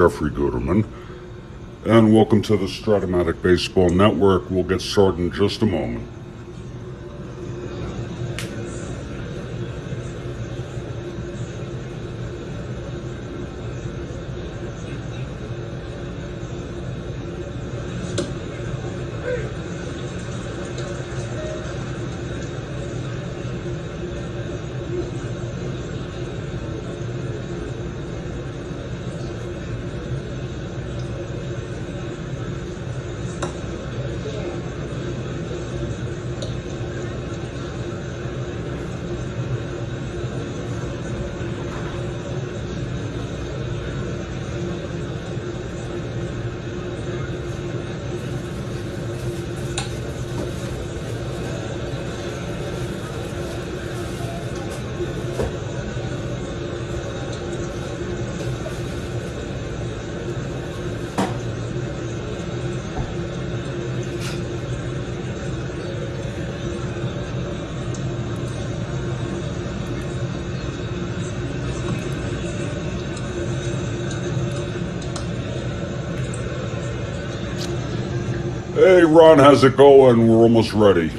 Jeffrey Guterman, and welcome to the Strat-O-Matic Baseball Network. We'll get started in just a moment. Hey Ron, how's it going? We're almost ready.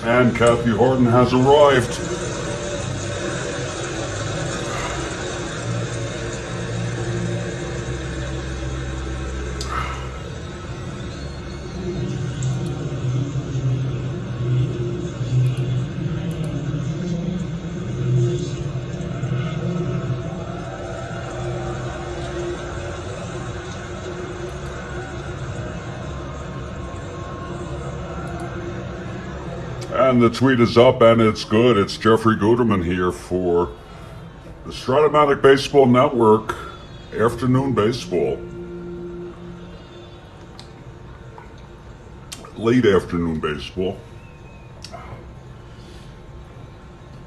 And Kathy Horton has arrived. And the tweet is up and it's good. It's Jeffrey Guterman here for the Strat-O-Matic Baseball Network, afternoon baseball. Late afternoon baseball.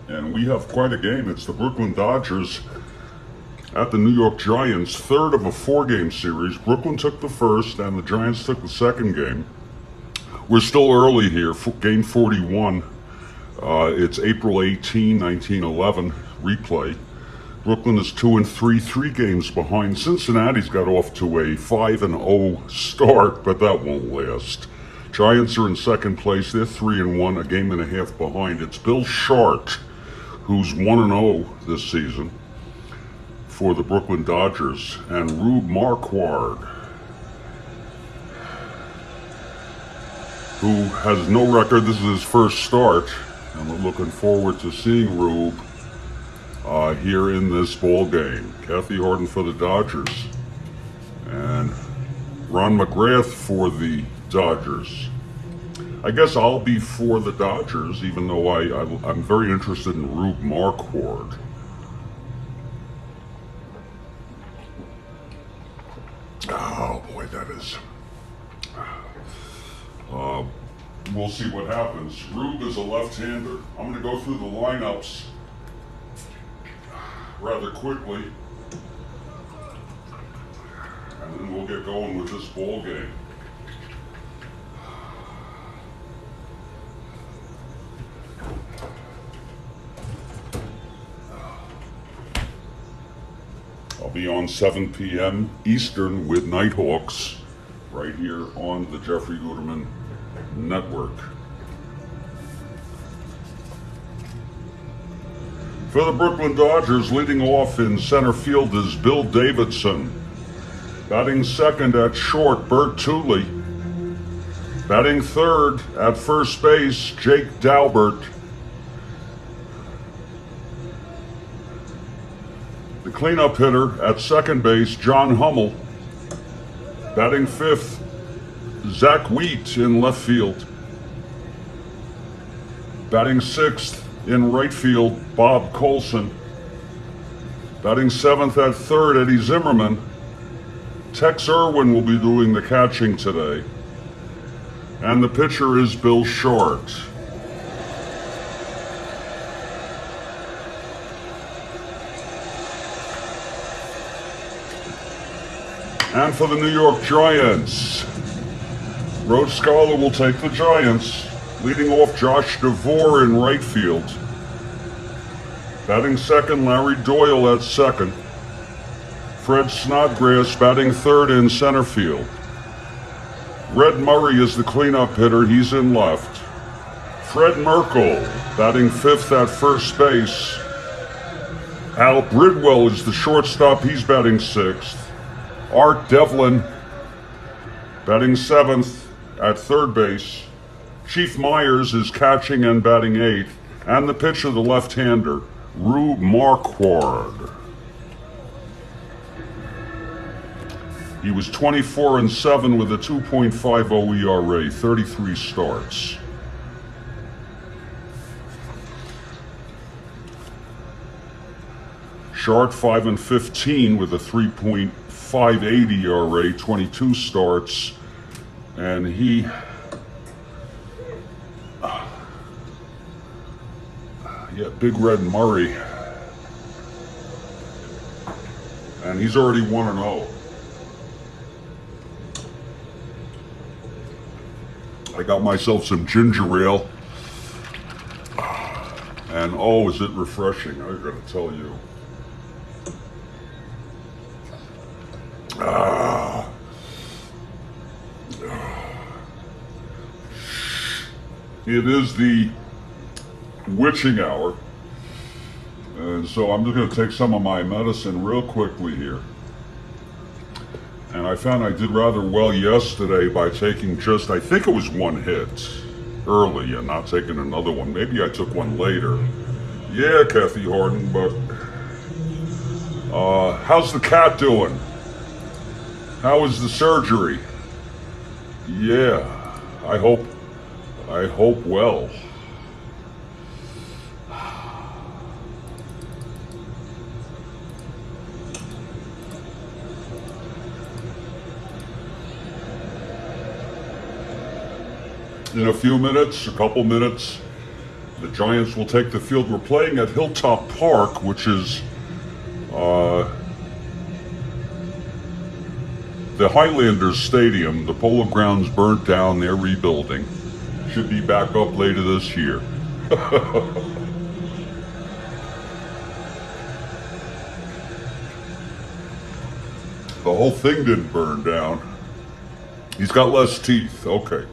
And we have quite a game. It's the Brooklyn Dodgers at the New York Giants, third of a four-game series. Brooklyn took the first and the Giants took the second game. We're still early here, game 41. It's April 18, 1911, replay. Brooklyn is 2-3, 3 games behind. Cincinnati's got off to a 5-0 start, but that won't last. Giants are in second place. They're 3-1, a game and a half behind. It's Bill Schardt, who's 1-0 this season for the Brooklyn Dodgers, and Rube Marquard, who has no record. This is his first start And we're looking forward to seeing Rube here in this ball game. Kathy Harden for the Dodgers. And Ron McGrath for the Dodgers. I guess I'll be for the Dodgers, even though I'm very interested in Rube Marquard. Oh boy, that is. We'll see what happens. Rube is a left-hander. I'm going to go through the lineups rather quickly, and then we'll get going with this ball game. I'll be on 7 p.m. Eastern with Nighthawks right here on the Jeffrey Guterman Network. For the Brooklyn Dodgers, leading off in center field is Bill Davidson. Batting second at short, Bert Tooley. Batting third at first base, Jake Daubert. The cleanup hitter at second base, John Hummel. Batting fifth, Zach Wheat in left field. Batting sixth in right field, Bob Colson. Batting seventh at third, Eddie Zimmerman. Tex Irwin will be doing the catching today. And the pitcher is Bill Schardt. And for the New York Giants, Rhodes Scholar will take the Giants, leading off Josh DeVore in right field. Batting second, Larry Doyle at second. Fred Snodgrass batting third in center field. Red Murray is the cleanup hitter, he's in left. Fred Merkel batting fifth at first base. Al Bridwell is the shortstop, he's batting sixth. Art Devlin batting seventh at third base. Chief Myers is catching and batting eighth. And the pitcher, the left-hander, Rube Marquard. He was 24-7 with a 2.50 ERA, 33 starts. Schardt 5-15 with a 3.58 ERA, 22 starts, and he Big Red Murray, and he's already 1-0. I got myself some ginger ale, and oh, is it refreshing, I gotta tell you. It is the witching hour, and so I'm just going to take some of my medicine real quickly here. And I found I did rather well yesterday by taking just, I think it was one hit early and not taking another one. Maybe I took one later. Yeah, Kathy Harden, but how's the cat doing? How was the surgery? Yeah, I hope well. In a few minutes, a couple minutes, the Giants will take the field. We're playing at Hilltop Park, which is the Highlanders Stadium. The Polo Grounds burnt down, they're rebuilding. Should be back up later this year. The whole thing didn't burn down. He's got less teeth, okay.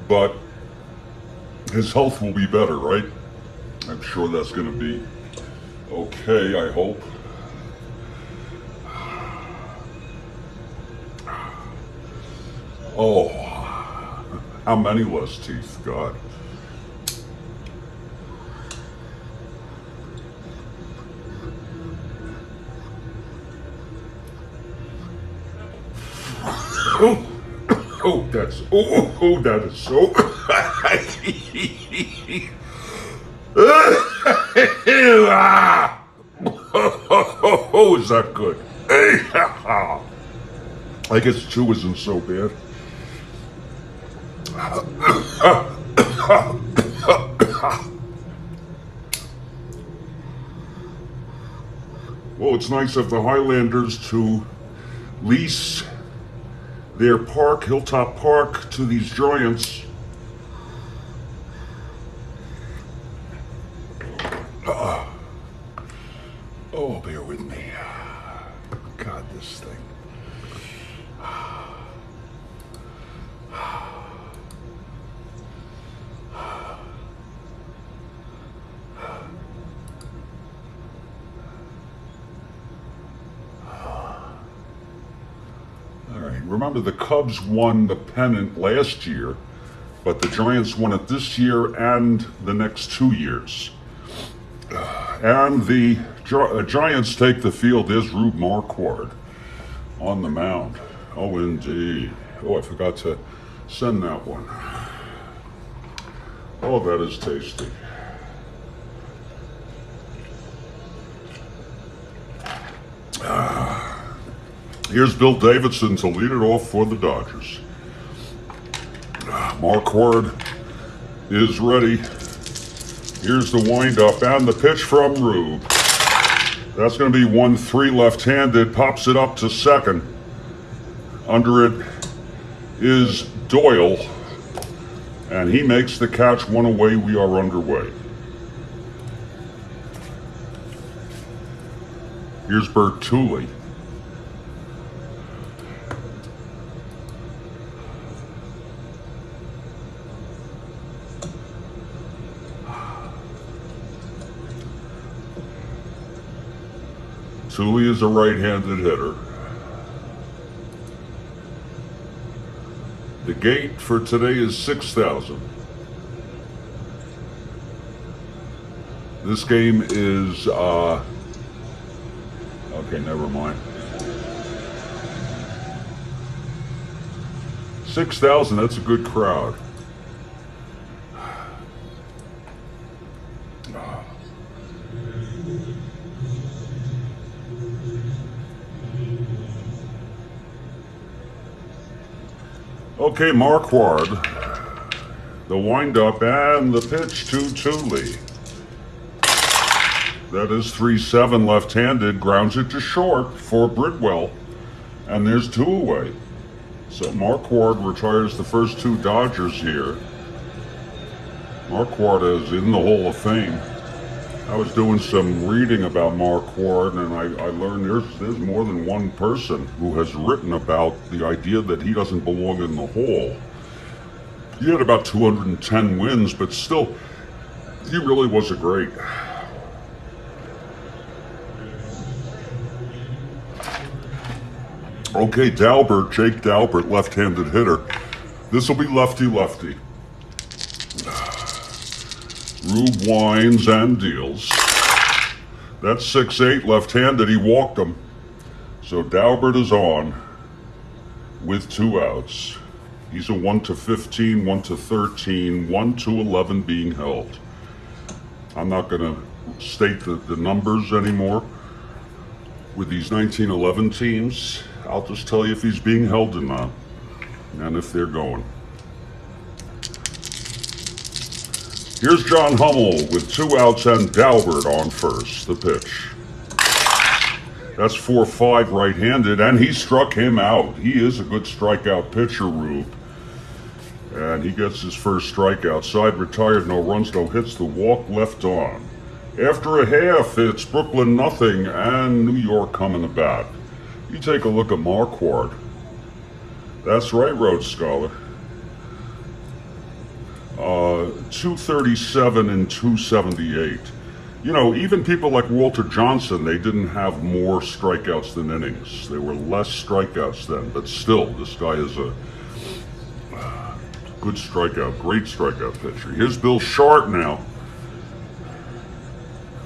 But his health will be better, right? I'm sure that's going to be okay, I hope. Oh, how many less teeth, God. that is so. Oh, is that good? I guess 2 isn't so bad. Well, it's nice of the Highlanders to lease their park, Hilltop Park, to these Giants. Oh, bear with me. God, this thing. Remember, the Cubs won the pennant last year, but the Giants won it this year and the next 2 years. And the Giants take the field. There's Rube Marquard on the mound. Oh, indeed. Oh, I forgot to send that one. Oh, that is tasty. Here's Bill Davidson to lead it off for the Dodgers. Marquard is ready. Here's the windup and the pitch from Rube. That's going to be 1-3 left-handed. Pops it up to second. Under it is Doyle. And he makes the catch. 1 away. We are underway. Here's Bertulli. Bertulli is a right-handed hitter. The gate for today is 6,000. This game is, okay, never mind. 6,000, that's a good crowd. Okay, Marquard, the windup and the pitch to Thule. That is 3-7 left-handed, grounds it to short for Bridwell, and there's 2 away. So Marquard retires the first 2 Dodgers here. Marquard is in the Hall of Fame. I was doing some reading about Marquard, and I learned there's more than one person who has written about the idea that he doesn't belong in the Hall. He had about 210 wins, but still, he really was a great. Okay, Dalbert, Jake Dalbert, left-handed hitter. This will be lefty-lefty. Rube winds and deals. That's 6-8 left-handed. He walked him. So Dalbert is on with 2 outs. He's a 1-15, 1-13, 1-11 being held. I'm not going to state the numbers anymore with these 1911 teams. I'll just tell you if he's being held or not, and if they're going. Here's John Hummel with 2 outs and Dalbert on first. The pitch. That's 4-5 right-handed, and he struck him out. He is a good strikeout pitcher, Rube. And he gets his first strikeout. Side retired, no runs, no hits. The walk left on. After a half, it's Brooklyn nothing and New York coming to bat. You take a look at Marquard. That's right, Rhodes Scholar. 237 and 278. You know, even people like Walter Johnson, they didn't have more strikeouts than innings. There were less strikeouts then, but still, this guy is a good strikeout, great strikeout pitcher. Here's Bill Schardt now.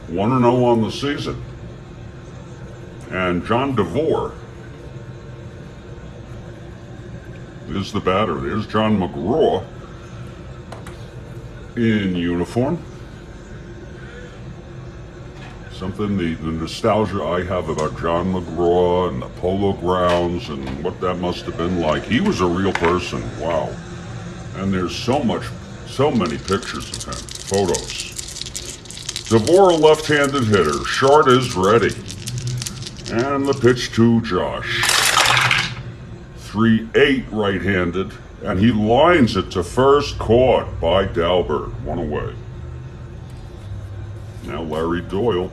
1-0 on the season. And John DeVore is the batter. There's John McGraw in uniform. Something, the nostalgia I have about John McGraw and the Polo Grounds and what that must have been like. He was a real person, wow. And there's so many pictures of him, photos. DeVore, left-handed hitter. Schardt is ready. And the pitch to Josh. 3-8 right-handed. And he lines it to first, caught by Dalbert. One away. Now Larry Doyle.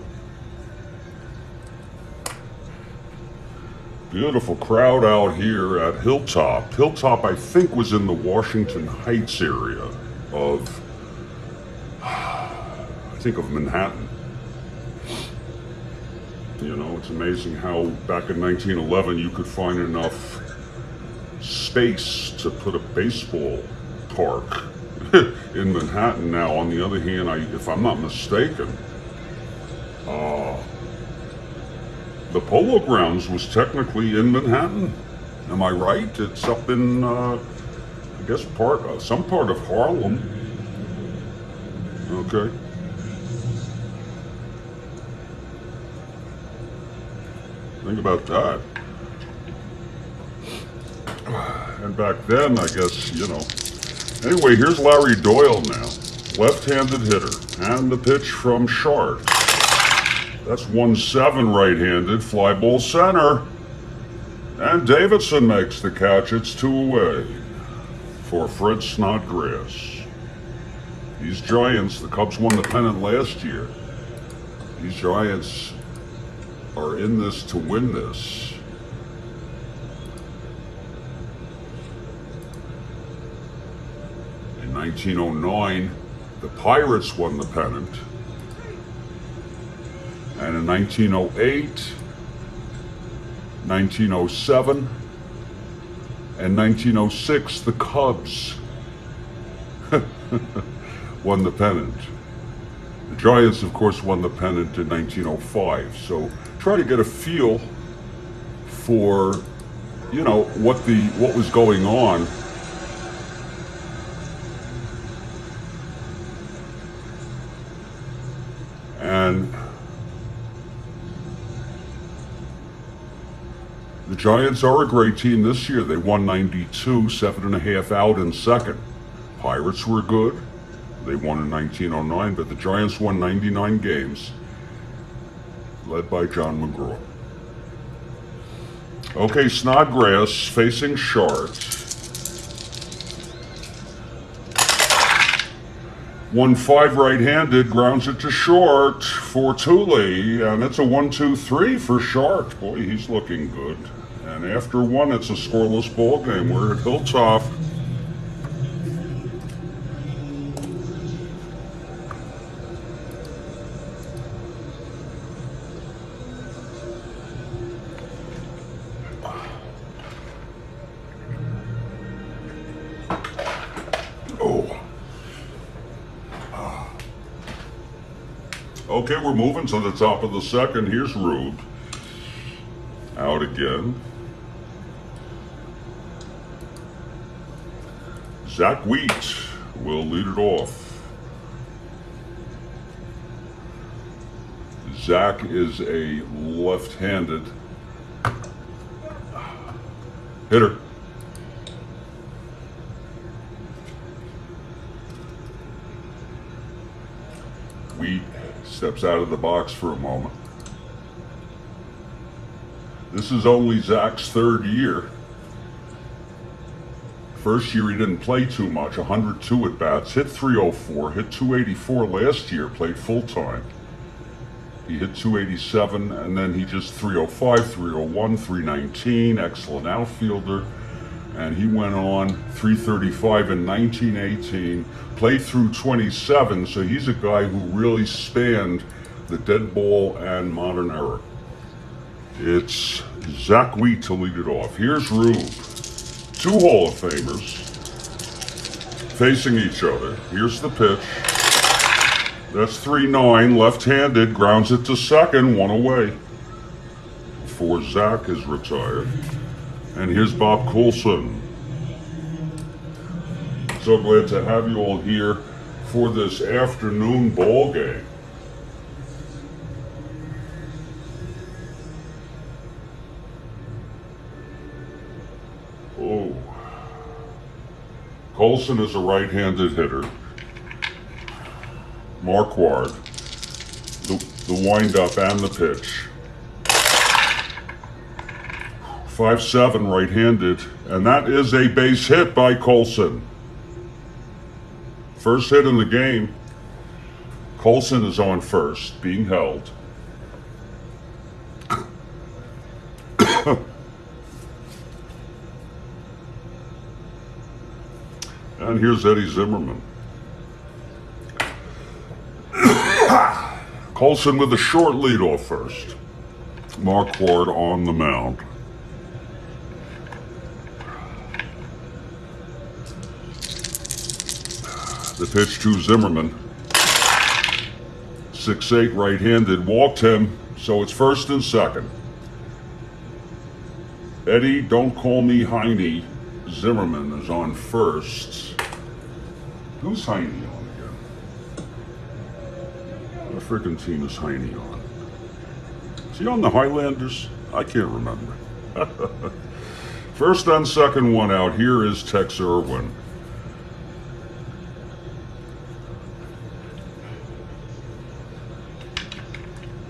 Beautiful crowd out here at Hilltop. Hilltop, I think, was in the Washington Heights area of, I think, of Manhattan. You know, it's amazing how back in 1911 you could find enough space to put a baseball park in Manhattan. Now, on the other hand, if I'm not mistaken, the Polo Grounds was technically in Manhattan. Am I right? It's up in, I guess, some part of Harlem. Okay. Think about that. And back then, I guess, you know. Anyway, here's Larry Doyle now. Left-handed hitter. And the pitch from Schardt. That's 1-7 right-handed. Fly ball center. And Davidson makes the catch. It's 2 away for Fred Snodgrass. These Giants, the Cubs won the pennant last year. These Giants are in this to win this. In 1909, the Pirates won the pennant. And in 1908, 1907, and 1906, the Cubs won the pennant. The Giants, of course, won the pennant in 1905. So try to get a feel for, you know, what was going on. And the Giants are a great team this year. They won 92, 7.5 out in second. Pirates were good. They won in 1909, but the Giants won 99 games, led by John McGraw. Okay, Snodgrass facing Schardt. 1-5 right-handed, grounds it to Schardt for Thule, and it's a 1-2-3 for Schardt. Boy, he's looking good. And after one, it's a scoreless ball game. We're at Hilltop. Okay, we're moving to the top of the second. Here's Rube. Out again. Zach Wheat will lead it off. Zach is a left-handed hitter. Wheat steps out of the box for a moment. This is only Zach's third year. First year he didn't play too much, 102 at bats, hit 304, hit 284 last year, played full time. He hit 287 and then he just 305, 301, 319, excellent outfielder. And he went on 335 in 1918, played through 27, so he's a guy who really spanned the dead ball and modern era. It's Zach Wheat to lead it off. Here's Rube. Two Hall of Famers facing each other. Here's the pitch. That's 3-9, left-handed, grounds it to second, one away before Zach is retired. And here's Bob Coulson. so glad to have you all here for this afternoon ball game. Oh. Colson is a right-handed hitter. Marquard, the wind-up and the pitch. 5-7 right-handed, and that is a base hit by Colson. First hit in the game. Colson is on first, being held. And here's Eddie Zimmerman. Colson with a short lead off first. Marquard on the mound. The pitch to Zimmerman. 6-8 right-handed, walked him, so it's first and second. Eddie, don't call me Heine. Zimmerman is on first. Who's Heine on again? What freaking team is Heine on? Is he on the Highlanders? I can't remember. First and second, one out. Here is Tex Irwin.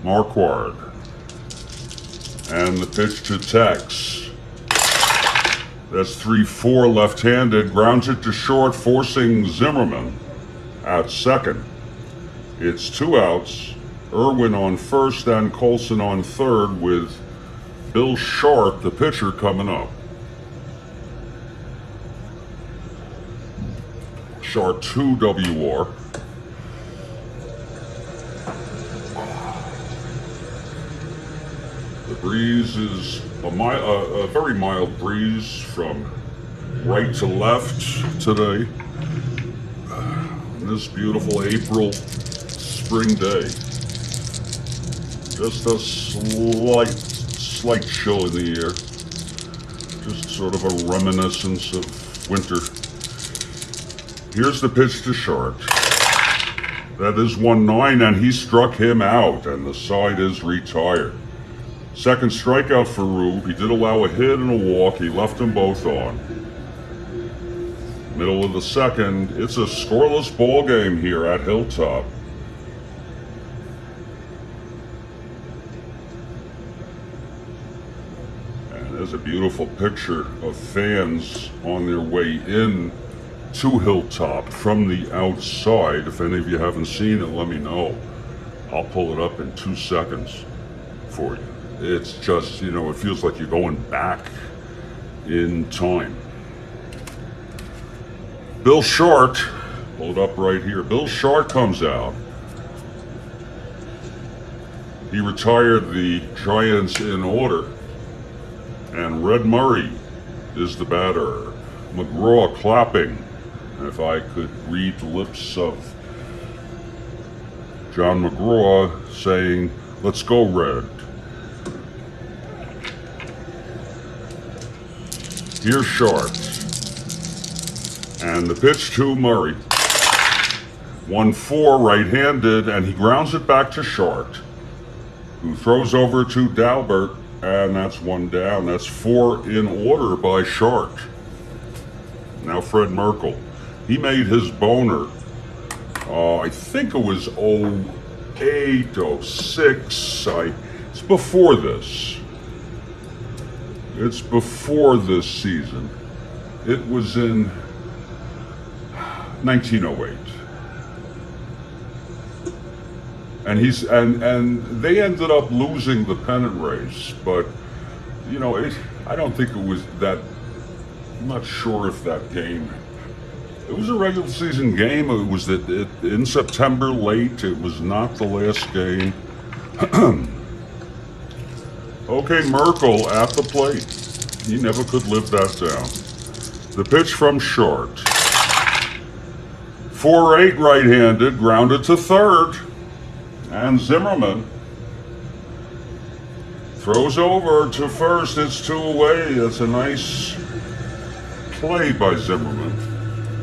Marquard. And the pitch to Tex. That's 3-4 left-handed. Grounds it to short, forcing Zimmerman at second. It's 2 outs. Irwin on first and Colson on third, with Bill Schardt, the pitcher, coming up. Schardt 2 WR. The breeze is a very mild breeze from right to left today. This beautiful April spring day. Just a slight chill in the air. Just sort of a reminiscence of winter. Here's the pitch to Schardt. That is 1-9, and he struck him out, and the side is retired. Second strikeout for Rube. He did allow a hit and a walk. He left them both on. Middle of the second. It's a scoreless ball game here at Hilltop. And there's a beautiful picture of fans on their way in to Hilltop from the outside. If any of you haven't seen it, let me know. I'll pull it up in 2 seconds for you. It's just, you know, it feels like you're going back in time. Bill Schardt, pull it up right here. Bill Schardt comes out. He retired the Giants in order. And Red Murray is the batter. McGraw clapping. And if I could read the lips of John McGraw saying, "Let's go, Red." Here's Schardt. And the pitch to Murray. 1-4 right-handed, and he grounds it back to Schardt, who throws over to Dalbert, and that's 1 down. That's 4 in order by Schardt. Now Fred Merkel. He made his boner. I think it was 08, 06. It's before this. It's before this season. It was in 1908. And they ended up losing the pennant race, but you know, I don't think it was that. I'm not sure if that game. It was a regular season game. It was in September late. It was not the last game. Okay, Merkel at the plate. He never could live that down. The pitch from Schardt. 4-8 right-handed, grounded to third. And Zimmerman throws over to first. It's 2 away. That's a nice play by Zimmerman.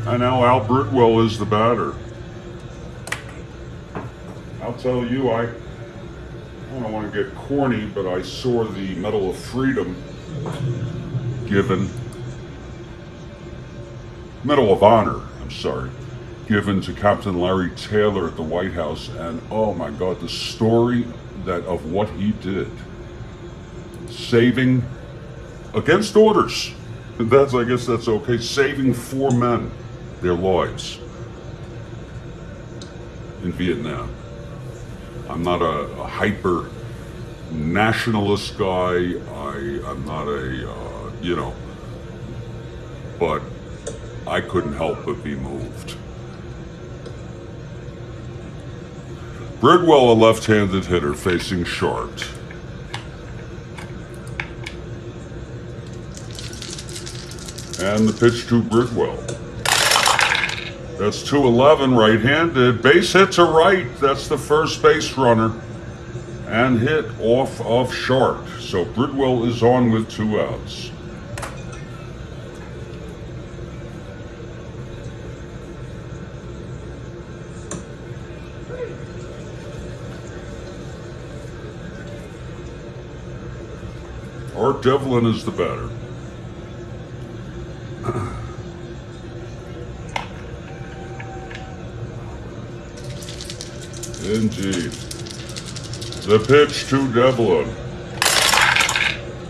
And now Al Bridwell is the batter. I'll tell you, I don't want to get corny, but I saw the Medal of Freedom given, Medal of Honor, I'm sorry, given to Captain Larry Taylor at the White House, and oh my God, the story of what he did, saving, against orders, I guess that's okay, saving 4 men their lives in Vietnam. I'm not a hyper nationalist guy. I'm not but I couldn't help but be moved. Bridwell, a left-handed hitter facing Schardt. And the pitch to Bridwell. That's 2-11, right-handed. Base hit to right. That's the first base runner. And hit off of Schardt. So Bridwell is on with 2 outs. Art Devlin is the batter. Indeed. The pitch to Devlin.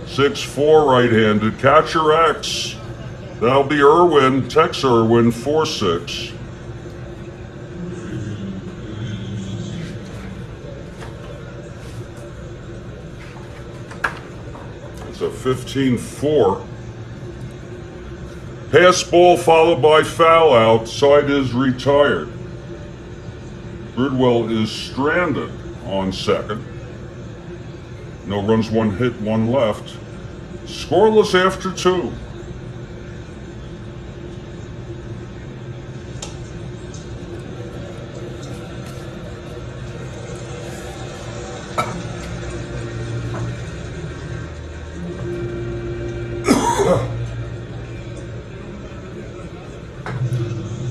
6-4 right-handed. Catcher X. That'll be Irwin. Tex Irwin, 4-6. It's a 15-4. Pass ball followed by foul out. Side is retired. Bridwell is stranded on second. No runs, 1 hit, 1 left. Scoreless after 2.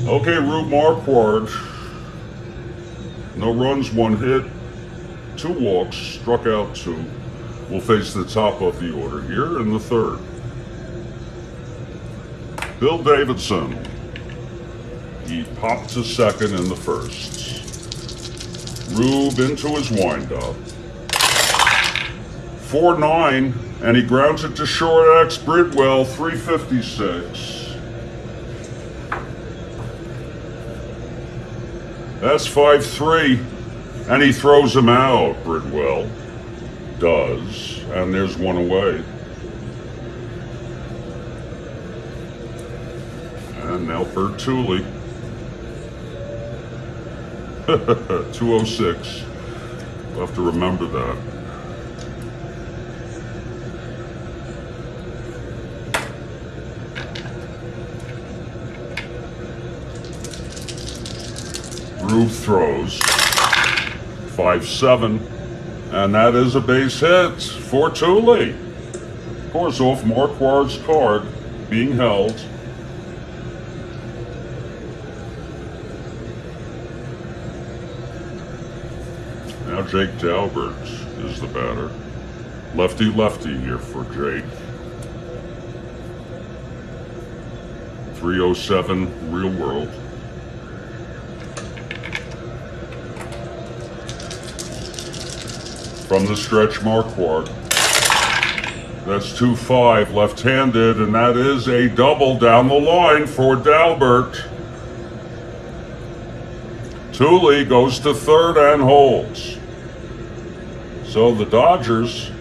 Okay, Rube Marquard. No runs, 1 hit, 2 walks, struck out 2. Will face the top of the order here in the 3rd. Bill Davidson. He popped to second in the 1st. Rube into his windup. 4-9, and he grounds it to short X. Bridwell, 356. That's 5-3, and he throws him out, Bridwell does, and there's 1 away. And now Bertulli. 206. We'll have to remember that. Rube throws. 5-7. And that is a base hit for Thule. Of course, off Marquard's card being held. Now Jake Dalbert is the batter. Lefty-lefty here for Jake. 307 real world. From the stretch, Marquard. That's 2-5, left-handed, and that is a double down the line for Dalbert. Thule goes to 3rd and holds. So the Dodgers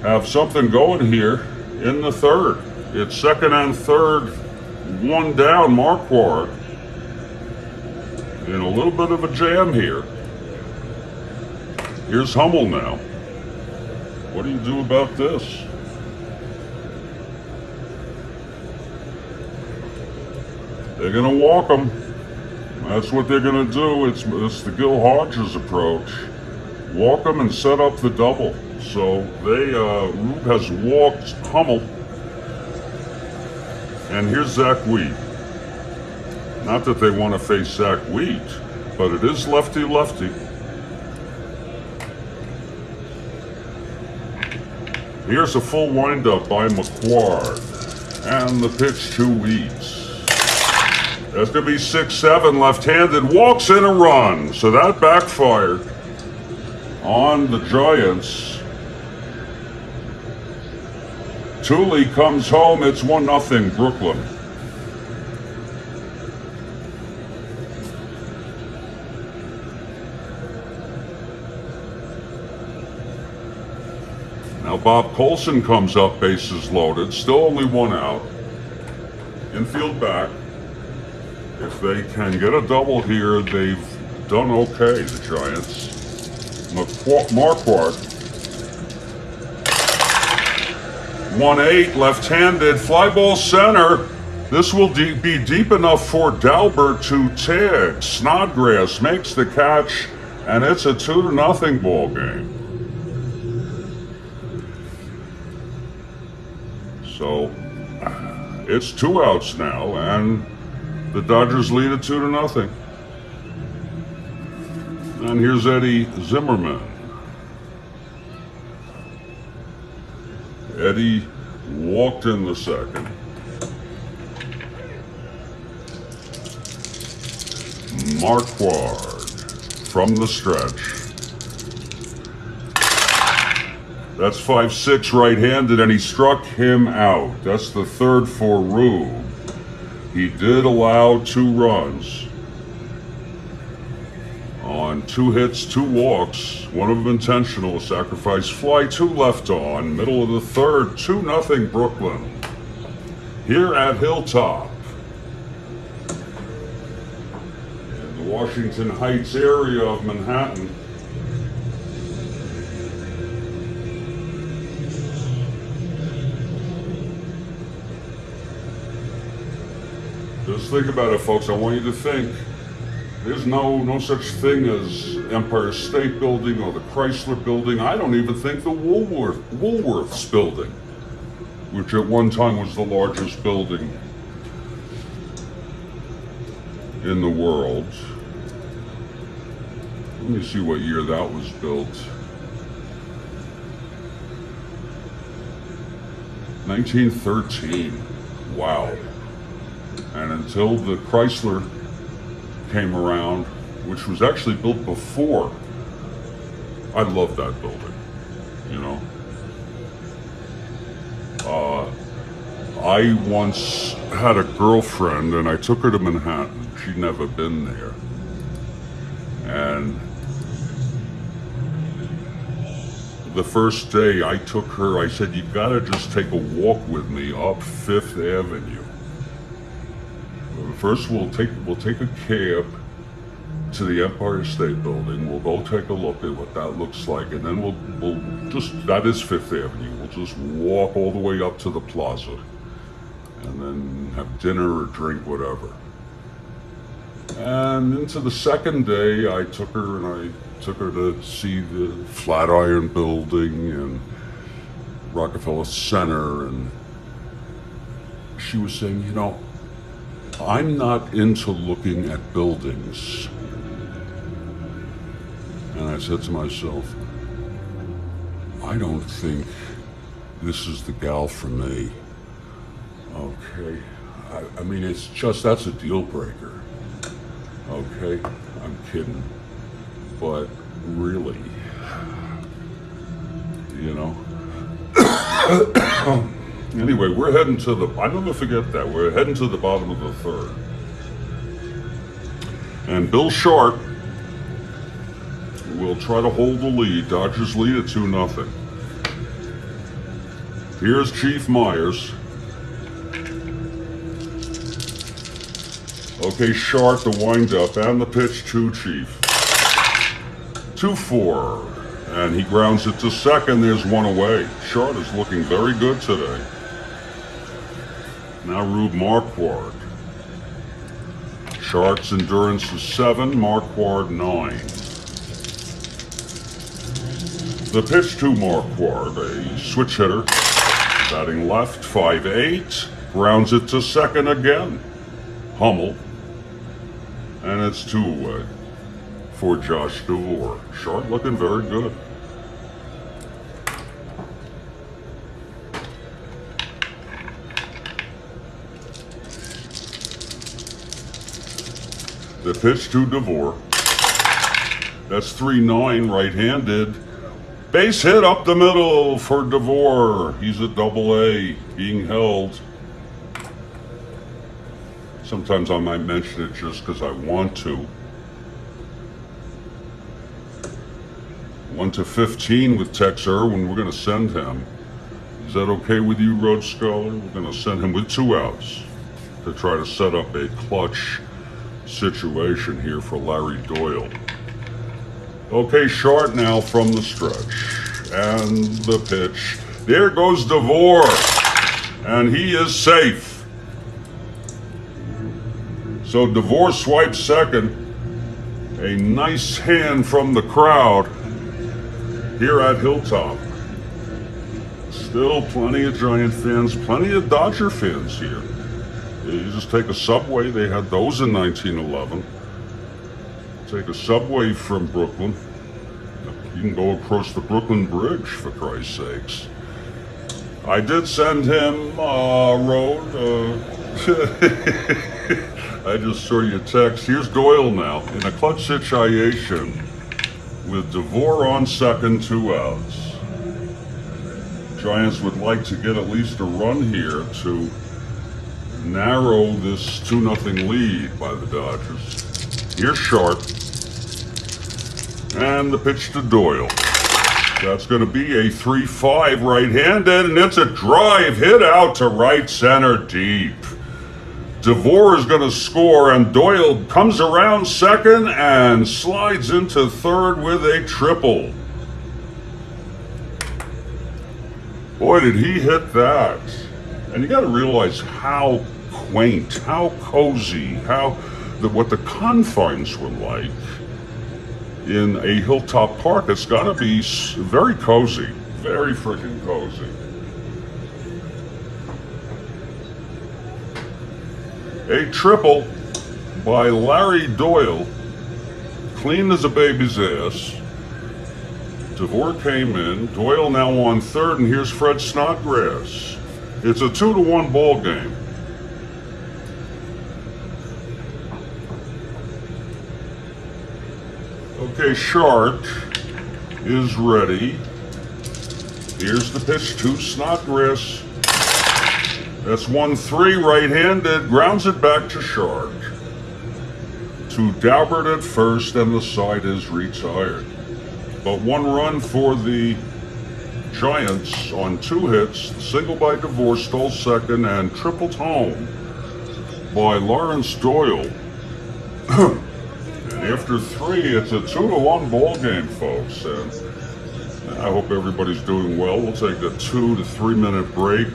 have something going here in the 3rd. It's 2nd and 3rd, 1 down, Marquard. In a little bit of a jam here. Here's Hummel now. What do you do about this? They're going to walk him. That's what they're going to do. It's the Gil Hodges approach. Walk him and set up the double. So Rube has walked Hummel. And here's Zach Weed. Not that they want to face Zach Wheat, but it is lefty-lefty. Here's a full windup by Marquard. And the pitch to Wheat. That's going to be 6-7, left-handed, walks in a run. So that backfired on the Giants. Thule comes home, it's 1-0 Brooklyn. Now Bob Colson comes up, bases loaded, still only 1 out. Infield back. If they can get a double here, they've done okay, the Giants. Marquard. 1-8, left-handed, fly ball center. This will be deep enough for Dalbert to tag. Snodgrass makes the catch, and it's a 2-0 ball game. So, it's 2 outs now, and the Dodgers lead it 2-0. And here's Eddie Zimmerman. Eddie walked in the second. Marquard from the stretch. That's 5-6 right-handed, and he struck him out. That's the third for Rube. He did allow 2 runs on 2 hits, 2 walks, one of them intentional, a sacrifice fly, 2 left on, middle of the third, 2-0 Brooklyn. Here at Hilltop, in the Washington Heights area of Manhattan. Just think about it, folks. I want you to think. There's no such thing as Empire State Building or the Chrysler Building. I don't even think the Woolworths Building, which at one time was the largest building in the world. Let me see what year that was built. 1913. Wow. And until the Chrysler came around, which was actually built before, I love that building, you know. I once had a girlfriend and I took her to Manhattan. She'd never been there. And the first day I took her, I said, "You gotta just take a walk with me up Fifth Avenue. First, we'll take a cab to the Empire State Building. We'll go take a look at what that looks like, and then we'll just, that is Fifth Avenue. We'll just walk all the way up to the plaza, and then have dinner or drink, whatever." And into the second day, I took her to see the Flatiron Building and Rockefeller Center, and she was saying, "You know, I'm not into looking at buildings." And I said to myself, I don't think this is the gal for me. Okay, I mean, it's just, that's a deal breaker. Okay, I'm kidding. But really, you know. Anyway, we're heading to the, I never forget that, we're heading to the bottom of the third. And Bill Schardt will try to hold the lead. Dodgers lead at 2-0. Here's Chief Myers. Okay, Schardt, the windup, and the pitch to Chief. 2-4. And he grounds it to second. There's one away. Schardt is looking very good today. Now Rube Marquard. Schardt's endurance is 7, Marquard 9. The pitch to Marquard, a switch hitter, batting left, 5-8, grounds it to second again. Hummel And it's 2 away for Josh DeVore. Schardt looking very good. The pitch to DeVore. That's 3-9 right-handed. Base hit up the middle for DeVore. He's a AA being held. Sometimes I might mention it just because I want to. 1-15 with Tex Irwin. We're going to send him. Is that okay with you, Road Scholar? We're going to send him with 2 outs to try to set up a clutch situation here for Larry Doyle. Okay, Schardt now from the stretch. And the pitch. There goes DeVore. And he is safe. So DeVore swipes second. A nice hand from the crowd here at Hilltop. Still plenty of Giant fans, plenty of Dodger fans here. You just take a subway. They had those in 1911. Take a subway from Brooklyn. You can go across the Brooklyn Bridge, for Christ's sakes. I did send him road. I just saw your text. Here's Doyle now in a clutch situation with DeVore on second, 2 outs. Giants would like to get at least a run here to narrow this 2-0 lead by the Dodgers. Here's Schardt. And the pitch to Doyle. That's going to be a 3-5 right-handed, and it's a drive hit out to right center deep. DeVore is going to score, and Doyle comes around second and slides into third with a triple. Boy, did he hit that. And you got to realize how quaint, how cozy, what the confines were like in a Hilltop Park. It's got to be very cozy, very freaking cozy. A triple by Larry Doyle, clean as a baby's ass. DeVore came in. Doyle now on third, and here's Fred Snodgrass. It's a 2-1 ball game. Okay, Schardt is ready. Here's the pitch to Snodgrass. That's 1-3 right-handed. Grounds it back to Schardt. To Daubert at first, and the side is retired. But 1 run for the Giants on 2 hits. Single by DeVore, stole second, and tripled home by Lawrence Doyle. And after 3, it's a 2-1 ball game, folks. And I hope everybody's doing well. We'll take a 2 to 3 minute break,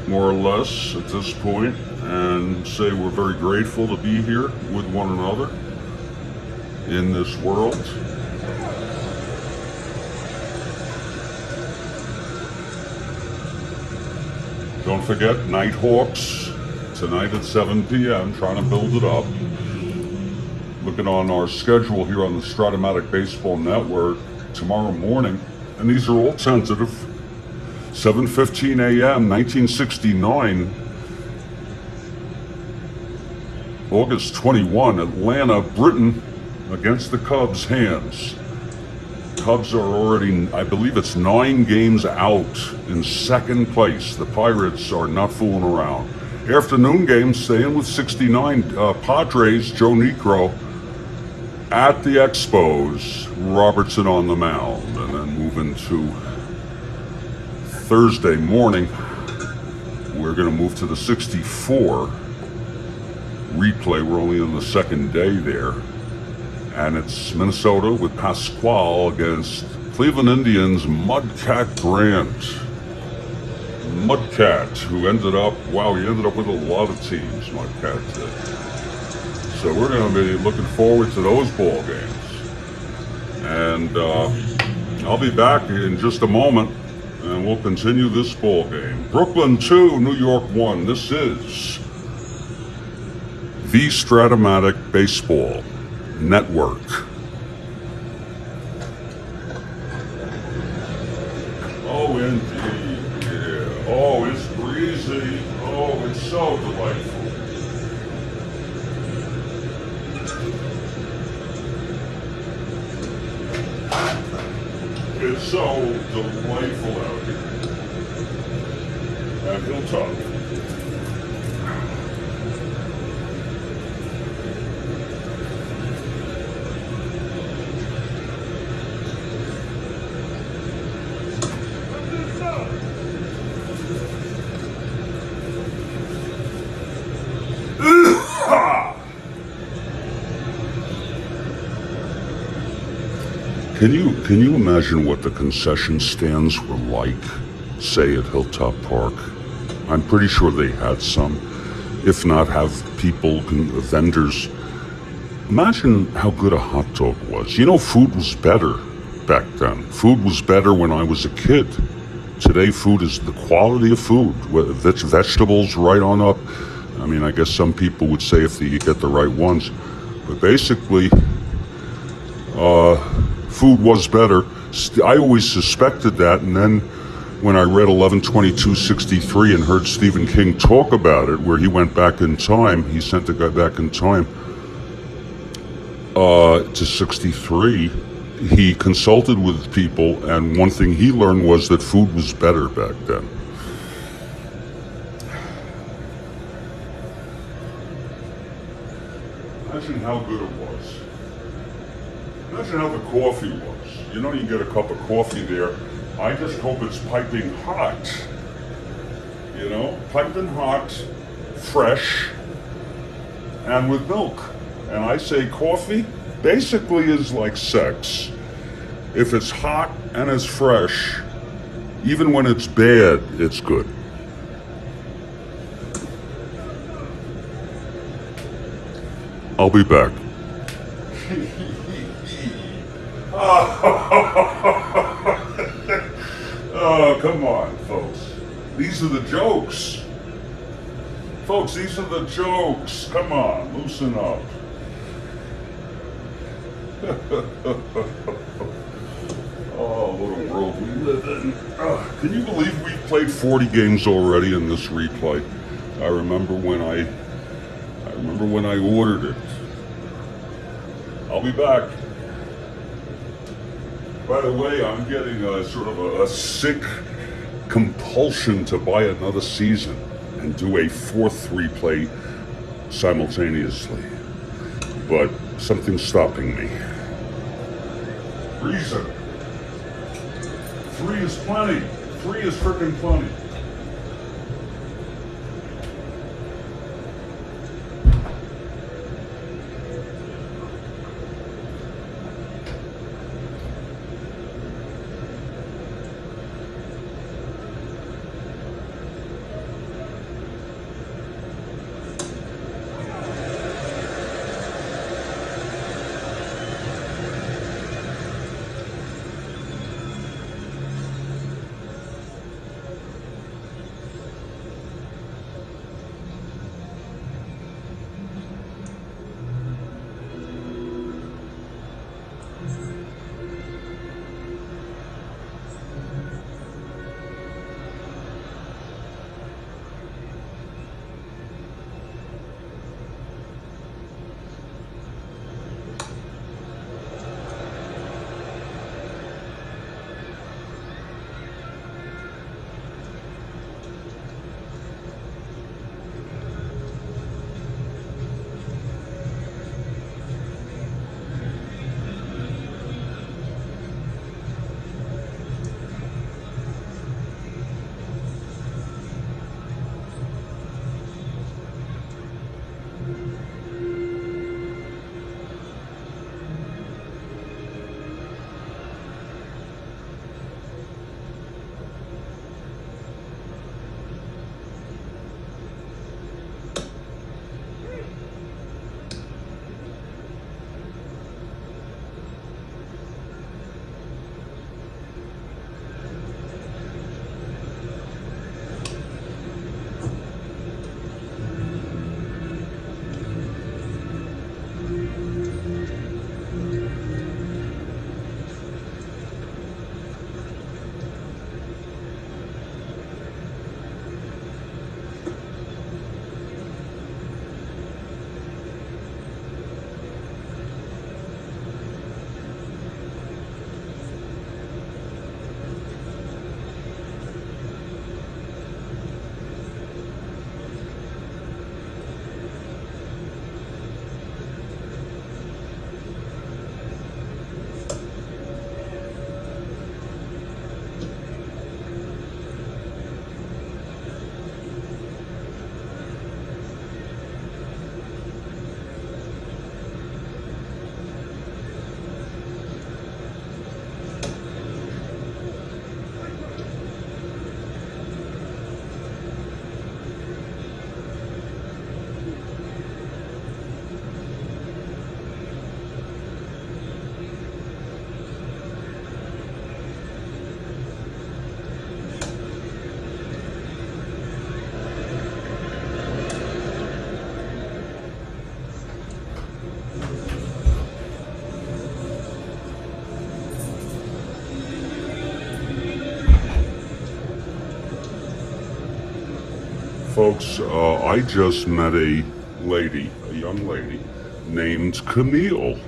more or less, at this point, and say we're very grateful to be here with one another in this world. Don't forget, Nighthawks tonight at 7 p.m. Trying to build it up. Looking on our schedule here on the Strat-O-Matic Baseball Network tomorrow morning, and these are all tentative. 7:15 a.m. 1969, August 21, Atlanta, Britain against the Cubs hands. Cubs are already, I believe it's 9 games out in second place. The Pirates are not fooling around. Afternoon game, staying with 69, Padres, Joe Niekro at the Expos, Robertson on the mound, and then moving to Thursday morning, we're going to move to the 64 replay. We're only in the second day there. And it's Minnesota with Pasquale against Cleveland Indians' Mudcat Grant. Mudcat, who ended up, he ended up with a lot of teams, Mudcat did. So we're going to be looking forward to those ball games. And I'll be back in just a moment, and we'll continue this ball game. Brooklyn 2, New York 1. This is the Strat-O-Matic Baseball Network. Oh, indeed, yeah. Oh, it's breezy. Oh, it's so delightful. It's so delightful out here. At Hilltop. Can you imagine what the concession stands were like, say at Hilltop Park? I'm pretty sure they had some. If not, have people, vendors. Imagine how good a hot dog was. You know, food was better back then. Food was better when I was a kid. Today, food is the quality of food. Vegetables right on up. I mean, I guess some people would say if you get the right ones. But basically, food was better. I always suspected that, and then when I read 11/22/63 and heard Stephen King talk about it, where he went back in time, he sent the guy back in time to 63, he consulted with people, and one thing he learned was that food was better back then. Imagine how good it was. Imagine how the coffee was. You know, you get a cup of coffee there. I just hope it's piping hot. You know, piping hot, fresh, and with milk. And I say coffee basically is like sex. If it's hot and it's fresh, even when it's bad, it's good. I'll be back. Oh, come on, folks. These are the jokes. Folks, these are the jokes. Come on, loosen up. Oh, what a world we live in. Can you believe we've played 40 games already in this replay? I remember when I ordered it. I'll be back. By the way, I'm getting a sort of a sick compulsion to buy another season and do a fourth replay simultaneously. But something's stopping me. Reason. 3 is plenty. 3 is frickin' plenty. Folks, I just met a lady, a young lady, named Camille.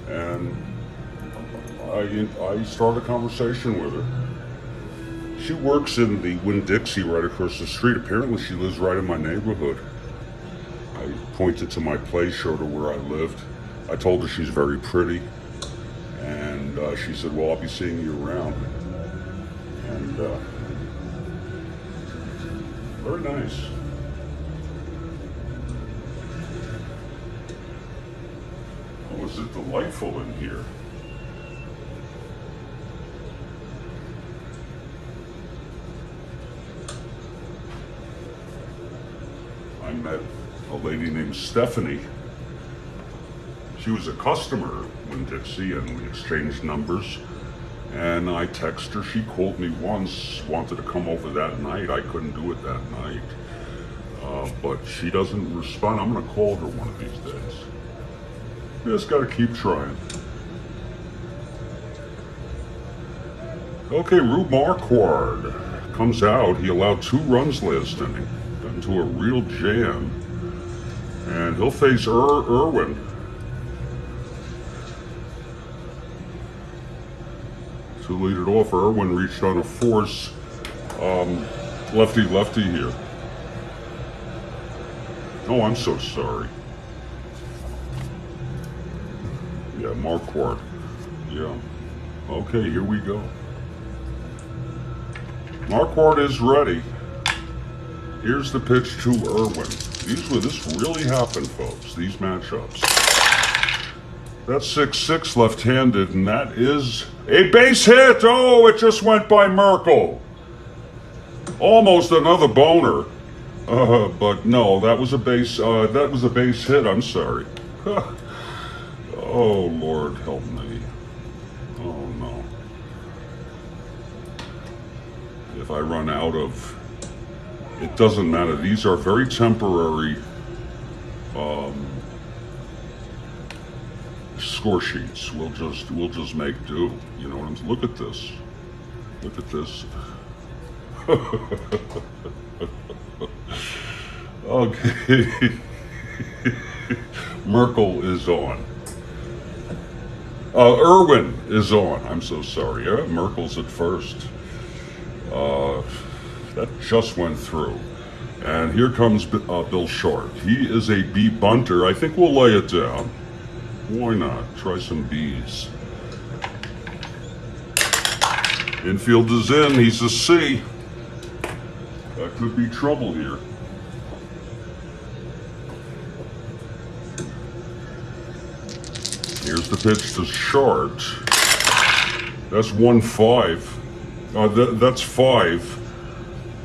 And I started a conversation with her. She works in the Winn-Dixie right across the street. Apparently she lives right in my neighborhood. I pointed to my place, showed her where I lived. I told her she's very pretty. And she said, well, I'll be seeing you around. And very nice. Oh, is it delightful in here? I met a lady named Stephanie. She was a customer in Dixie, and we exchanged numbers. And I texted her. She called me once, wanted to come over that night. I couldn't do it that night. But she doesn't respond. I'm going to call her one of these days. You just got to keep trying. Okay, Rube Marquard comes out. He allowed 2 runs last inning. Got into a real jam. And he'll face Irwin. To lead it off, Irwin reached on a force. Lefty here. Oh, I'm so sorry. Yeah, Marquard. Yeah. Okay, here we go. Marquard is ready. Here's the pitch to Irwin. This really happened, folks, these matchups. That's 6-6 left-handed, and that is a base hit. Oh, it just went by Merkel. Almost another boner. But no, that was a base hit. I'm sorry. Oh, Lord, help me. Oh, no. If I run out of... It doesn't matter. These are very temporary score sheets. We'll just make do. You know what I'm saying? Look at this. Look at this. Okay. Merkel is on. Irwin is on. I'm so sorry. Merkel's at first. That just went through. And here comes Bill Schardt. He is a B bunter. I think we'll lay it down. Why not? Try some Bs. Infield is in. He's a C. That could be trouble here. Here's the pitch to Schardt. That's 1-5. That's 5.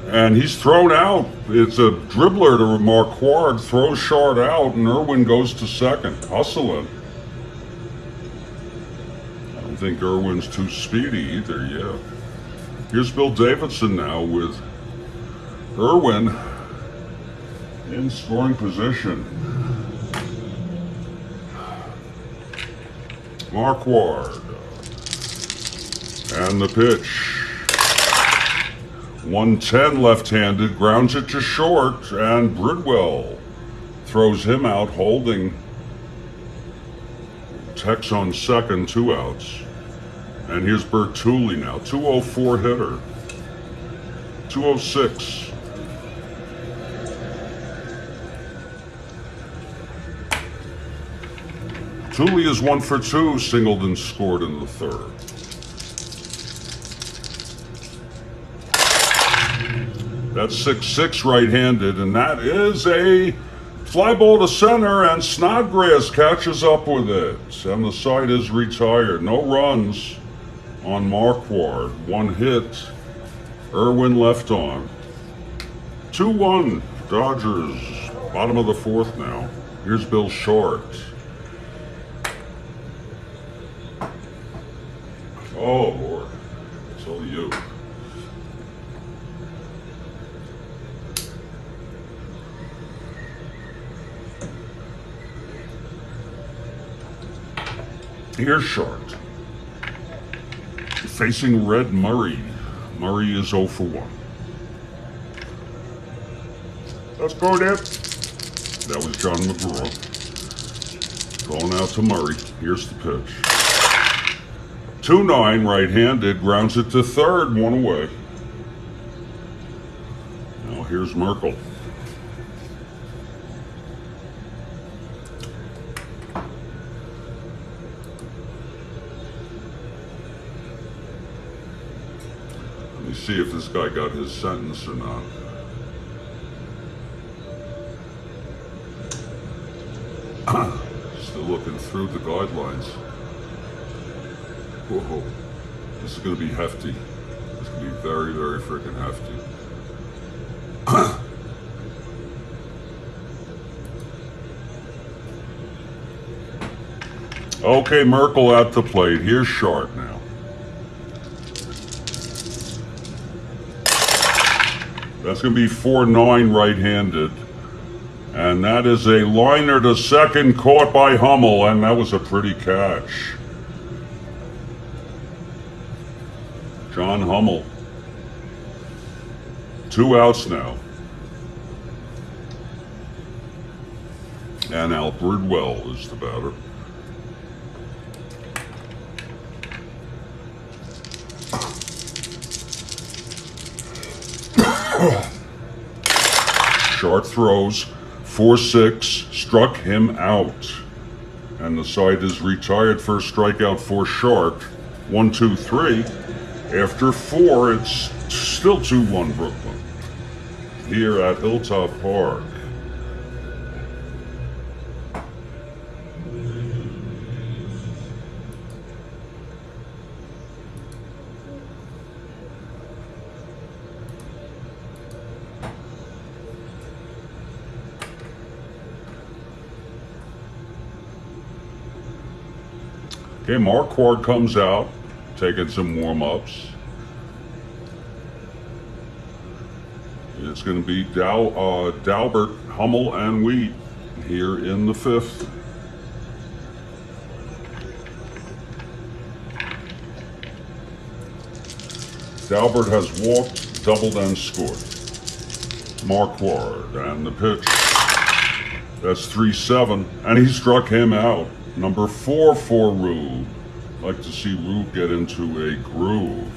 And he's thrown out. It's a dribbler to Marquard. Throws Schardt out, and Irwin goes to second. Hustling. I don't think Irwin's too speedy either, yeah. Here's Bill Davidson now with Irwin in scoring position. Marquard. And the pitch. 110 left-handed, grounds it to short, and Bridwell throws him out, holding Tex on second, 2 outs. And here's Bertulli now, 204 hitter, 206. Bertulli is 1 for 2, singled and scored in the third. That's 6-6 right-handed, and that is a fly ball to center, and Snodgrass catches up with it. And the side is retired. No runs on Marquard. 1 hit. Irwin left on. 2-1 Dodgers. Bottom of the 4th now. Here's Bill Schardt. Oh, Lord. It's all you. Here's Schardt. Facing Red Murray. Murray is 0 for 1. Let's go, Dip. That was John McGraw. Going out to Murray. Here's the pitch. 2-9 right-handed, grounds it to third, one away. Now here's Merkel. Let me see if this guy got his sentence or not. Still looking through the guidelines. Whoa, this is going to be hefty. This is going to be very, very freaking hefty. Okay, Merkel at the plate. Here's Schardt now. That's going to be 4-9 right-handed. And that is a liner to second caught by Hummel, and that was a pretty catch. John Hummel. 2 outs now. And Al Bridwell is the batter. Schardt throws. 4-6, struck him out. And the side is retired for a strikeout for Schardt. 1-2-3. After 4, it's still 2-1 Brooklyn. Here at Hilltop Park. Okay, Marquard comes out, taking some warm-ups. It's going to be Dalbert, Hummel, and Wheat here in the 5th. Dalbert has walked, doubled, and scored. Marquard, and the pitch. That's 3-7, and he struck him out. Number 4 for Rube. Like to see Rube get into a groove.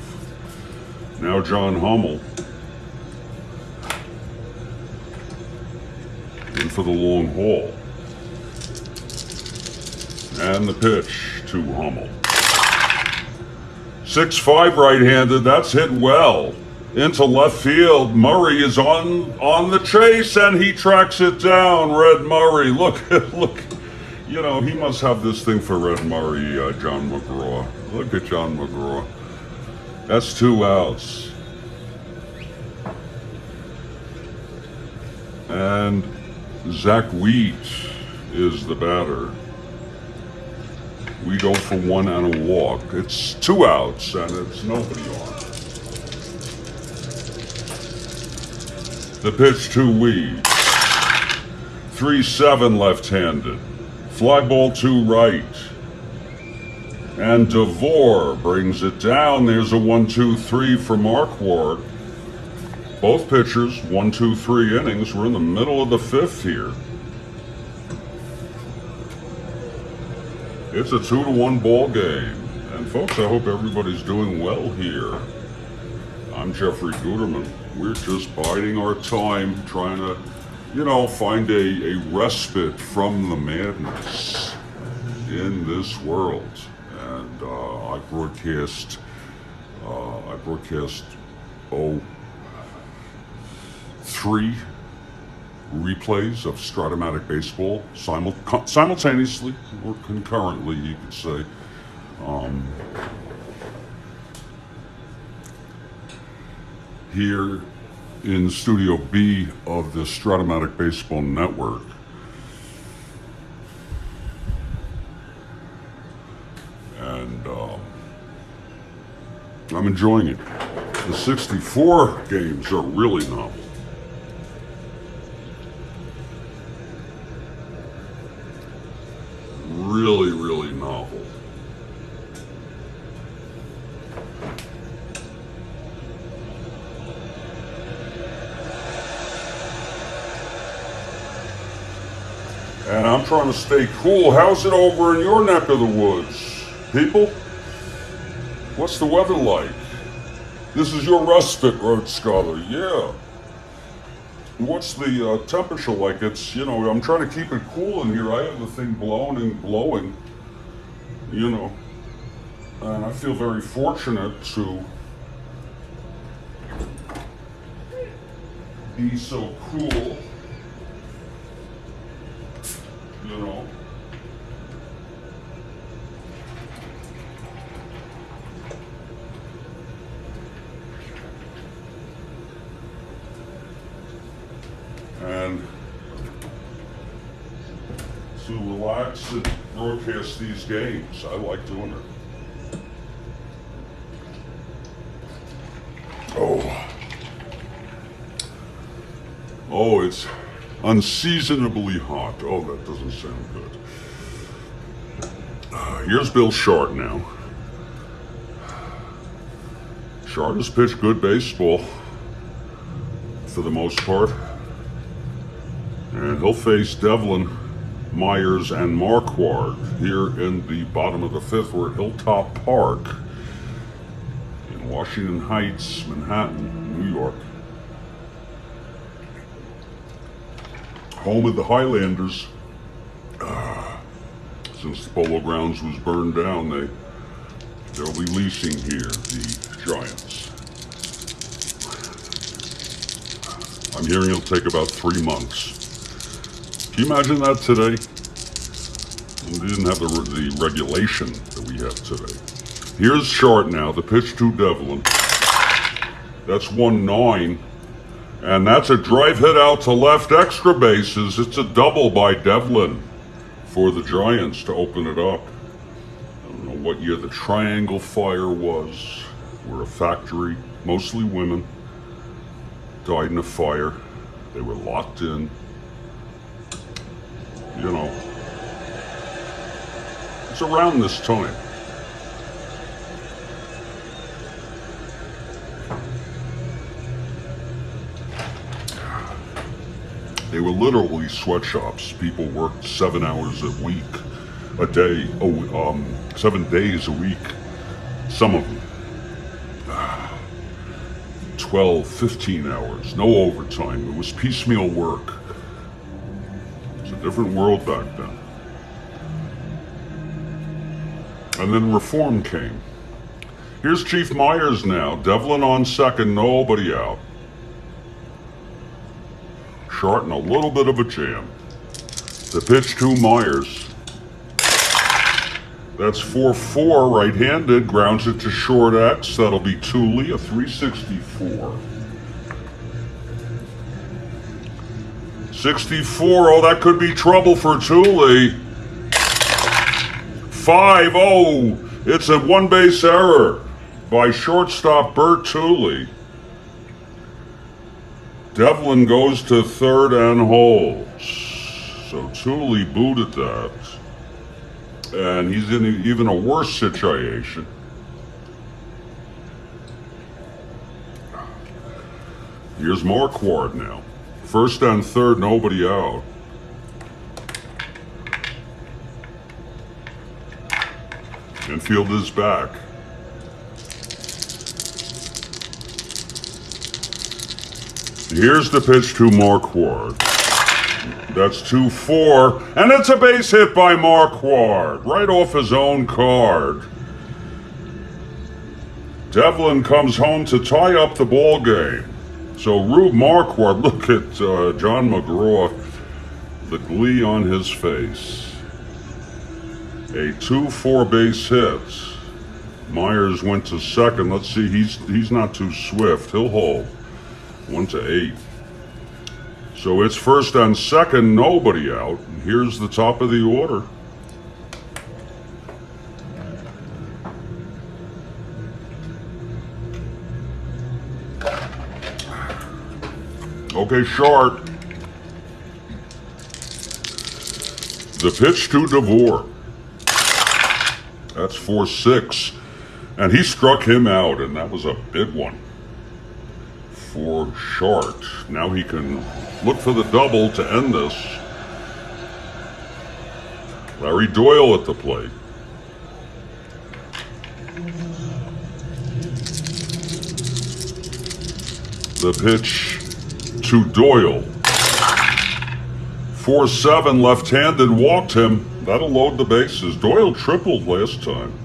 Now John Hummel. In for the long haul. And the pitch to Hummel. 6-5 right-handed. That's hit well. Into left field. Murray is on the chase, and he tracks it down. Red Murray. Look. You know, he must have this thing for Red Murray, John McGraw. Look at John McGraw. That's 2 outs. And Zach Wheat is the batter. We go for 1 and a walk. It's 2 outs, and it's nobody on. The pitch to Wheat. 3-7 left-handed. Fly ball to right. And DeVore brings it down. There's a 1-2-3 for Marquard. Both pitchers, 1-2-3 innings. We're in the middle of the 5th here. It's a 2-1 ball game. And folks, I hope everybody's doing well here. I'm Jeffrey Guterman. We're just biding our time, trying to, you know, find a respite from the madness in this world. And I broadcast 3 replays of Strat-O-Matic baseball simultaneously or concurrently, you could say. Here in Studio B of the Strat-O-Matic Baseball Network. And I'm enjoying it. The 64 games are really novel. Really novel. And I'm trying to stay cool. How's it over in your neck of the woods, people? What's the weather like? This is your respite, Road Scholar. Yeah. What's the temperature like? It's, you know, I'm trying to keep it cool in here. I have the thing blowing and blowing, you know. And I feel very fortunate to be so cool, you know. And to relax and broadcast these games. I like doing it. Oh, it's unseasonably hot. Oh, that doesn't sound good. Here's Bill Schardt now. Schardt has pitched good baseball for the most part. And he'll face Devlin, Myers, and Marquard here in the bottom of the fifth. We're at Hilltop Park in Washington Heights, Manhattan, New York. Home of the Highlanders. Since the Polo Grounds was burned down, they'll be leasing here, the Giants. I'm hearing it'll take about 3 months. Can you imagine that today? We didn't have the regulation that we have today. Here's Schardt now, the pitch to Devlin. That's 1-9. And that's a drive hit out to left, extra bases. It's a double by Devlin for the Giants to open it up. I don't know what year the Triangle Fire was. We're a factory, mostly women, died in a fire. They were locked in. You know, it's around this time. They were literally sweatshops. People worked 7 hours a week, a day, 7 days a week. Some of them. 12, 15 hours, no overtime. It was piecemeal work. Different world back then. And then reform came. Here's Chief Myers now. Devlin on second, nobody out. Schardt in a little bit of a jam. The pitch to Myers. That's 4-4 right-handed. Grounds it to short X. That'll be Thule, a 364. 64, oh, that could be trouble for Thule. 5-0, it's a one-base error by shortstop Bert Thule. Devlin goes to third and holds. So Thule booted that. And he's in even a worse situation. Here's Marquard now. First and third, nobody out. Infield is back. Here's the pitch to Marquard. That's 2-4, and it's a base hit by Marquard, right off his own card. Devlin comes home to tie up the ball game. So Rube Marquard, look at John McGraw, the glee on his face. A 2-4 base hit. Myers went to second. Let's see, he's not too swift. He'll hold. 1-8. So it's first and second, nobody out. And here's the top of the order. Okay, Schardt. The pitch to DeVore. That's 4-6. And he struck him out, and that was a big one for Schardt. Now he can look for the double to end this. Larry Doyle at the plate. The pitch to Doyle. 4-7 left-handed, walked him. That'll load the bases. Doyle tripled last time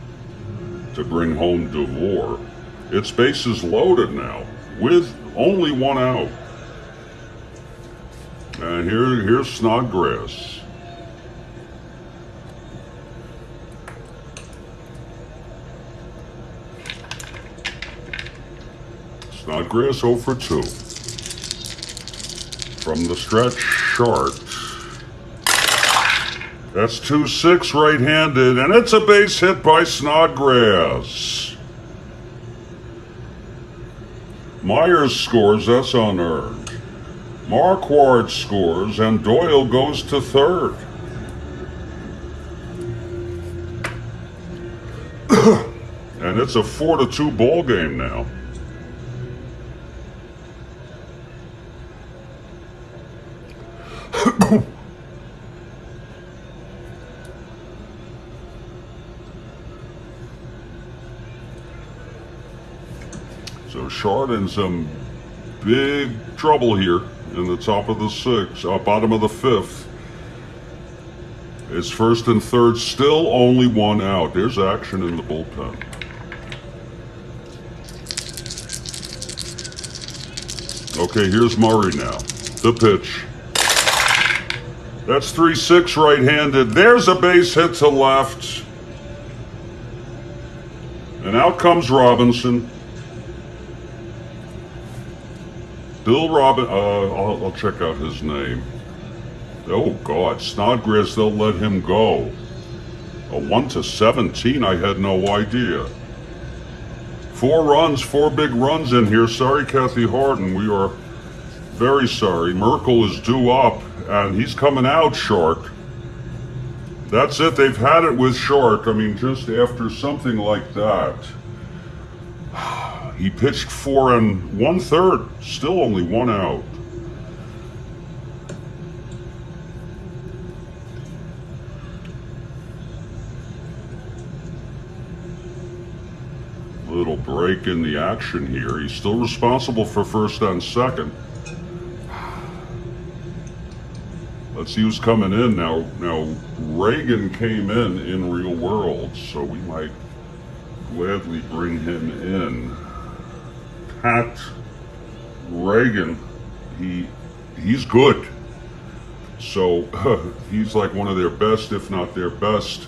to bring home DeVore. Its bases loaded now with only one out. And here's Snodgrass. Snodgrass 0 for 2. From the stretch, Schardt. That's 2-6 right-handed, and it's a base hit by Snodgrass. Myers scores, that's unearned. Marquard scores, and Doyle goes to third. And it's a 4-2 ball game now. So Schardt in some big trouble here in the top of the sixth, bottom of the fifth. It's first and third, still only one out. There's action in the bullpen. Okay, here's Murray now. The pitch. That's 3-6 right-handed. There's a base hit to left. And out comes Robinson. Bill I'll check out his name. Oh God, Snodgrass, they'll let him go. A 1-17, I had no idea. 4 runs, 4 big runs in here. Sorry, Kathy Harden, we are very sorry. Merkel is due up, and he's coming out, Schardt. That's it, they've had it with Schardt. I mean, just after something like that. He pitched 4 1/3, still only 1 out. Little break in the action here. He's still responsible for first and second. Let's see who's coming in now. Now, Reagan came in real world, so we might gladly bring him in. Pat Reagan, he's good. So he's like one of their best, if not their best.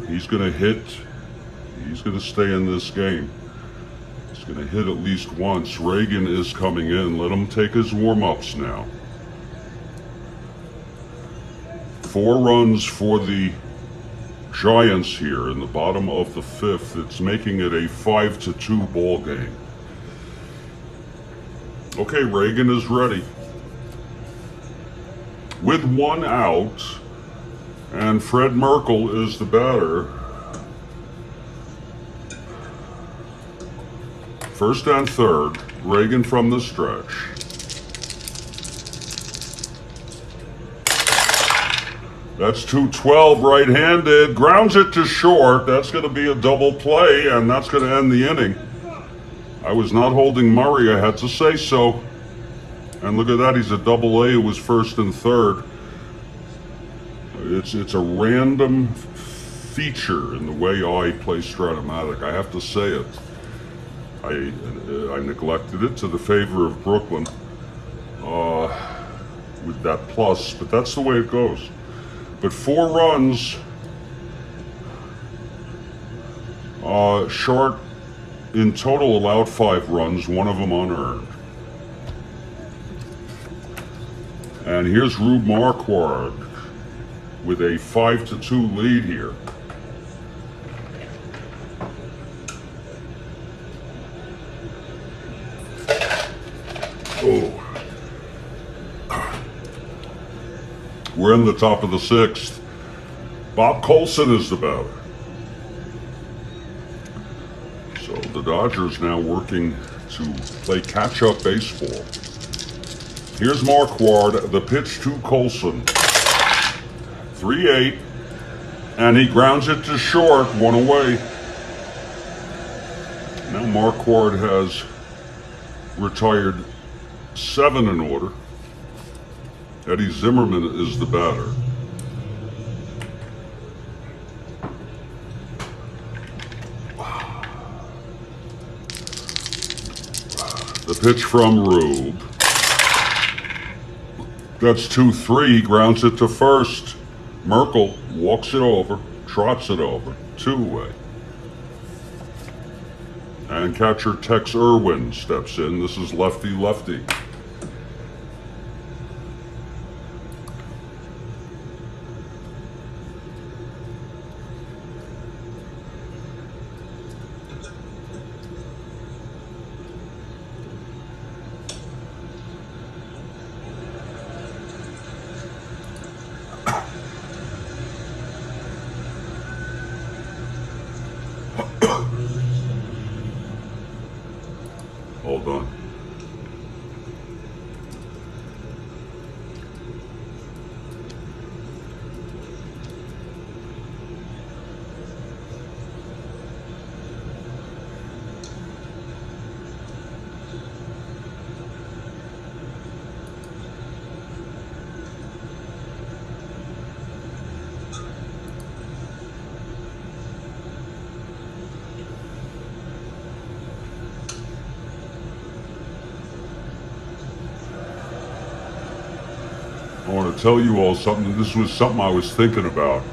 He's going to hit. He's going to stay in this game. He's going to hit at least once. Reagan is coming in. Let him take his warm-ups now. 4 runs for the Giants here in the bottom of the fifth. It's making it a 5-2 ball game. Okay, Reagan is ready. With 1 out, and Fred Merkel is the batter. First and third, Reagan from the stretch. That's 2-12 right-handed, grounds it to short. That's going to be a double play, and that's going to end the inning. I was not holding Murray, I had to say so. And look at that, he's a double A, it was first and third. It's a random feature in the way I play Strat-O-Matic, I have to say it. I neglected it to the favor of Brooklyn with that plus, but that's the way it goes. But 4 runs, Schardt in total allowed 5 runs, 1 of them unearned. And here's Rube Marquard with a 5-2 lead here. Oh. We're in the top of the sixth. Bob Colson is the batter. So the Dodgers now working to play catch-up baseball. Here's Marquard, the pitch to Colson. 3-8. And he grounds it to short, one away. Now Marquard has retired 7 in order. Eddie Zimmerman is the batter. The pitch from Rube. That's 2-3. He grounds it to first. Merkel walks it over, trots it over, 2 away. And catcher Tex Irwin steps in. This is lefty-lefty. Hold on. I want to tell you all something. This was something I was thinking about.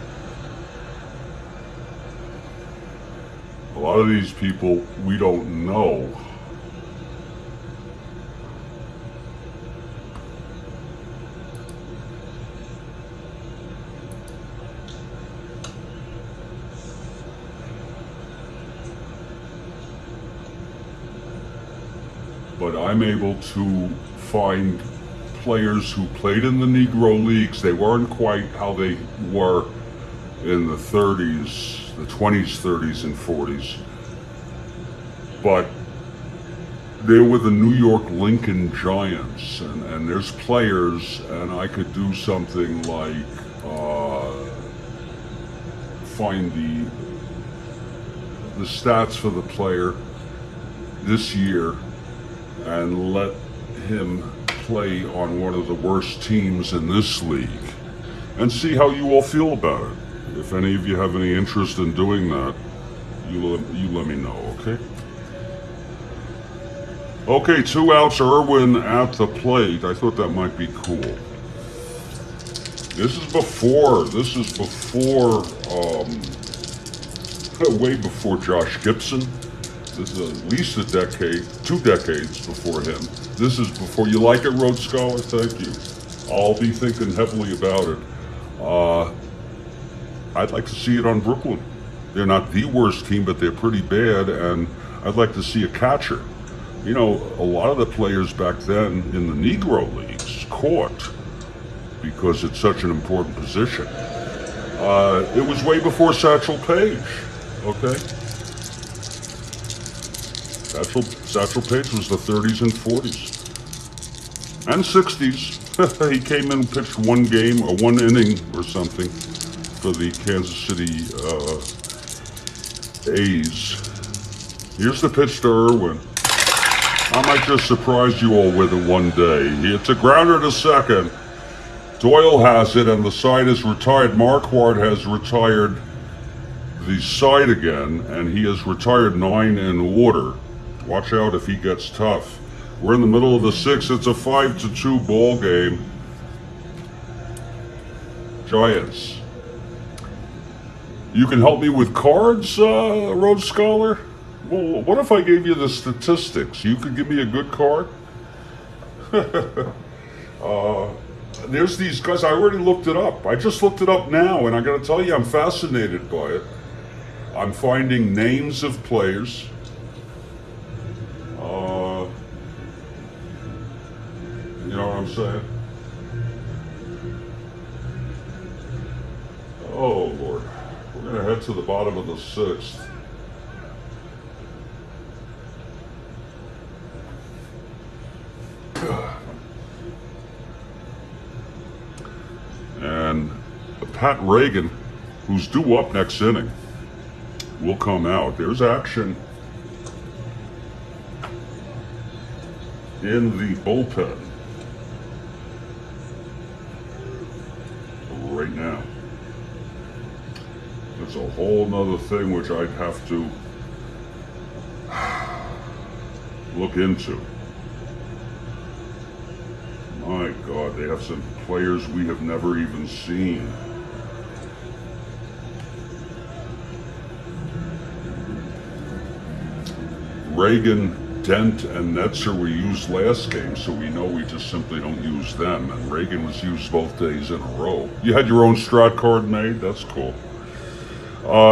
A lot of these people we don't know. But I'm able to find players who played in the Negro Leagues. They weren't quite how they were in the 30s, the 20s, 30s, and 40s. But they were the New York Lincoln Giants. And there's players, and I could do something like find the stats for the player this year and let him play on one of the worst teams in this league and see how you all feel about it. If any of you have any interest in doing that, you let me know, okay? Okay, 2 outs, Irwin at the plate. I thought that might be cool. This is before, way before Josh Gibson. This is at least a decade, 2 decades before him. This is before. You like it, Rhodes Scholar? Thank you. I'll be thinking heavily about it. I'd like to see it on Brooklyn. They're not the worst team, but they're pretty bad, and I'd like to see a catcher. You know, a lot of the players back then in the Negro Leagues caught because it's such an important position. It was way before Satchel Paige, okay? Satchel Paige was the 30s and 40s. And 60s. He came in and pitched 1 game or 1 inning or something for the Kansas City A's. Here's the pitch to Irwin. I might just surprise you all with it one day. It's a grounder to second. Doyle has it, and the side is retired. Marquard has retired the side again, and he has retired 9 in order. Watch out if he gets tough. We're in the middle of the 6th. It's a 5-2 ball game. Giants. You can help me with cards, Rhodes Scholar? Well, what if I gave you the statistics? You could give me a good card? There's these guys. I already looked it up. I just looked it up now, and I got to tell you, I'm fascinated by it. I'm finding names of players. You know what I'm saying? Oh, Lord. We're going to head to the bottom of the 6th. And Pat Reagan who's due up next inning, will come out. There's action in the bullpen right now. That's a whole nother thing which I'd have to look into. My God, they have some players we have never even seen. Reagan, Dent, and Netzer were used last game, so we know we just simply don't use them. And Reagan was used both days in a row. You had your own Strat card made? That's cool.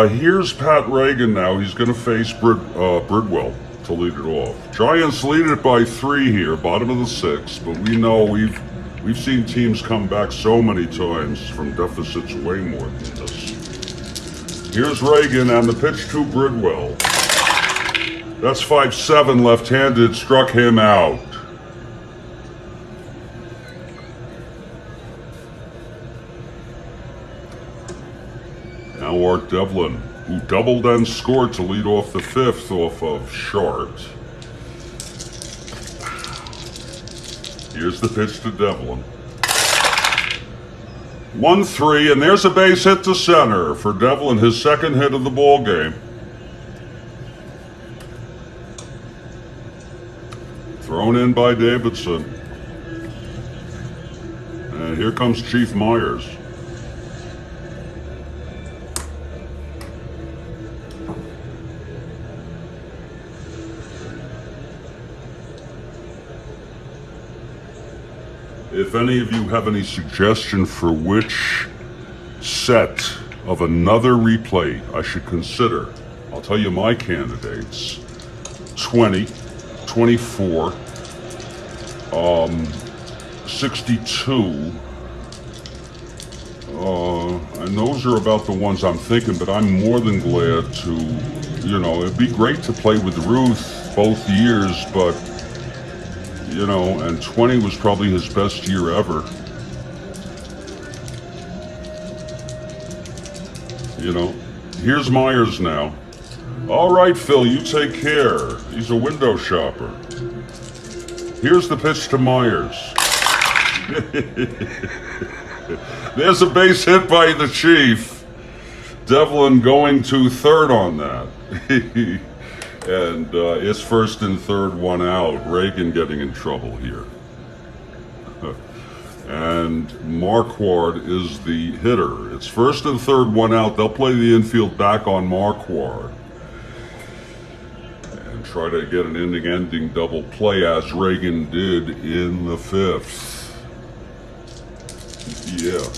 Here's Pat Reagan now. He's going to face Bridwell to lead it off. Giants lead it by 3 here, bottom of the 6th, but we know we've seen teams come back so many times from deficits way more than this. Here's Reagan and the pitch to Bridwell. That's 5-7 left-handed, struck him out. Now Art Devlin, who doubled and scored to lead off the 5th off of Schardt. Here's the pitch to Devlin. 1-3, and there's a base hit to center for Devlin, his second hit of the ball game. Thrown in by Davidson. And here comes Chief Myers. If any of you have any suggestion for which set of another replay I should consider, I'll tell you my candidates. 20, 24, 62, and those are about the ones I'm thinking, but I'm more than glad to, it'd be great to play with Ruth both years, but and 20 was probably his best year ever. Here's Myers now. All right, Phil, you take care. He's a window shopper. Here's the pitch to Myers. There's a base hit by the Chief. Devlin going to third on that. And it's first and third, one out. Reagan getting in trouble here. And Marquard is the hitter. It's first and third, one out. They'll play the infield back on Marquard and try to get an inning-ending double play as Reagan did in the 5th. Yeah.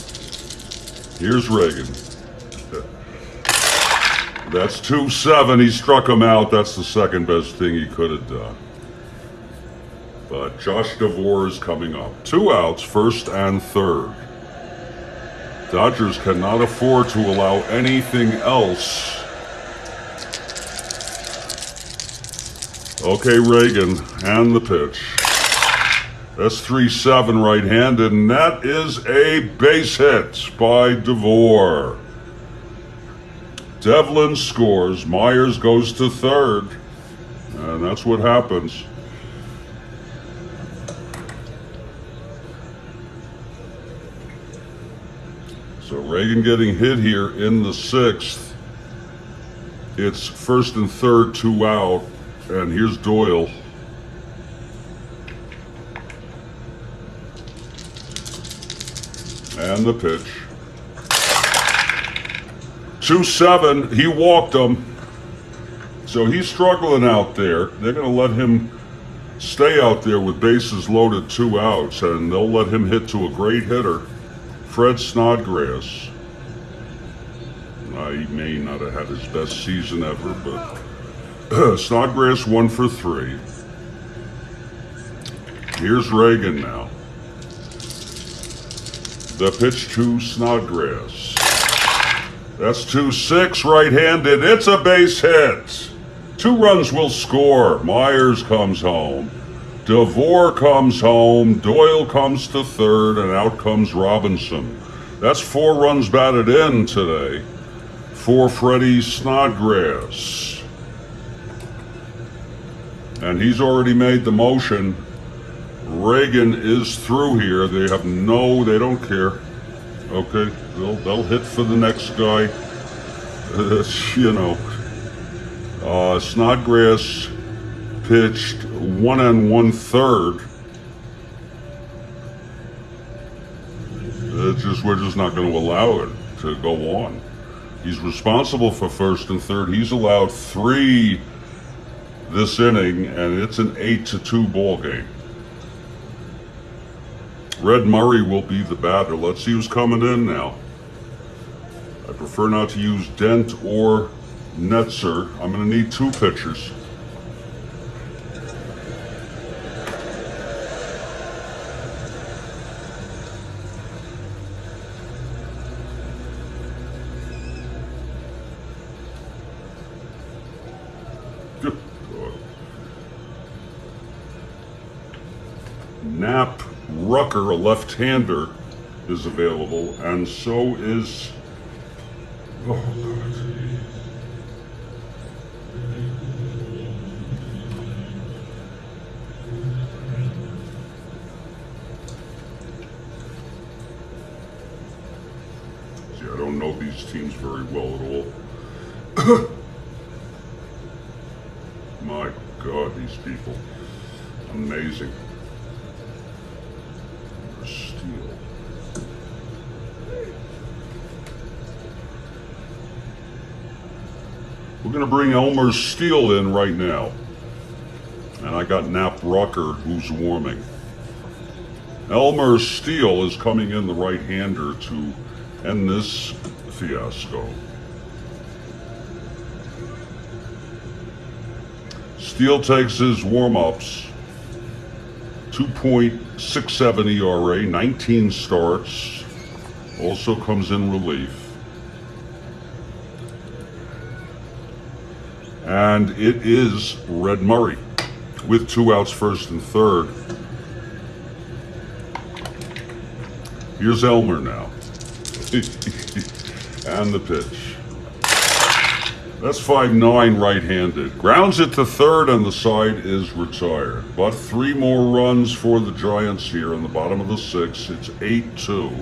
Here's Reagan. That's 2-7. He struck him out. That's the second best thing he could have done. But Josh DeVore is coming up. 2 outs, first and third. Dodgers cannot afford to allow anything else. Okay, Reagan, and the pitch. That's 3-7 right-handed, and that is a base hit by DeVore. Devlin scores, Myers goes to third, and that's what happens. So Reagan getting hit here in the 6th. It's first and third, 2 out, and here's Doyle. And the pitch. 2-7, he walked him. So he's struggling out there. They're going to let him stay out there with bases loaded, 2 outs, and they'll let him hit to a great hitter, Fred Snodgrass. He may not have had his best season ever, but Snodgrass 1 for 3. Here's Reagan now. The pitch to Snodgrass. That's 2-6 right-handed. It's a base hit. 2 runs will score. Myers comes home. DeVore comes home. Doyle comes to third, and out comes Robinson. That's 4 runs batted in today. for Freddie Snodgrass. And he's already made the motion. Reagan is through here. They don't care. Okay, they'll hit for the next guy. You know. Snodgrass pitched 1 1/3. We're just not going to allow it to go on. He's responsible for first and third. He's allowed 3 this inning, and it's an 8-2 ball game. Red Murray will be the batter. Let's see who's coming in now. I prefer not to use Dent or Netzer. I'm going to need 2 pitchers. Good God. Knapp Rucker, a left-hander, is available, and so is... Oh, God. See, I don't know these teams very well at all. My God, these people. Amazing. Steele. We're going to bring Elmer Steele in right now. And I got Knapp Rucker, who's warming. Elmer Steele is coming in, the right-hander, to end this fiasco. Steele takes his warm-ups. 2.67 ERA, 19 starts. Also comes in relief. And it is Red Murray with 2 outs, first and third. Here's Elmer now. And the pitch. That's 5-9 right-handed. Grounds it to third, and the side is retired. But 3 more runs for the Giants here in the bottom of the 6th. It's 8-2.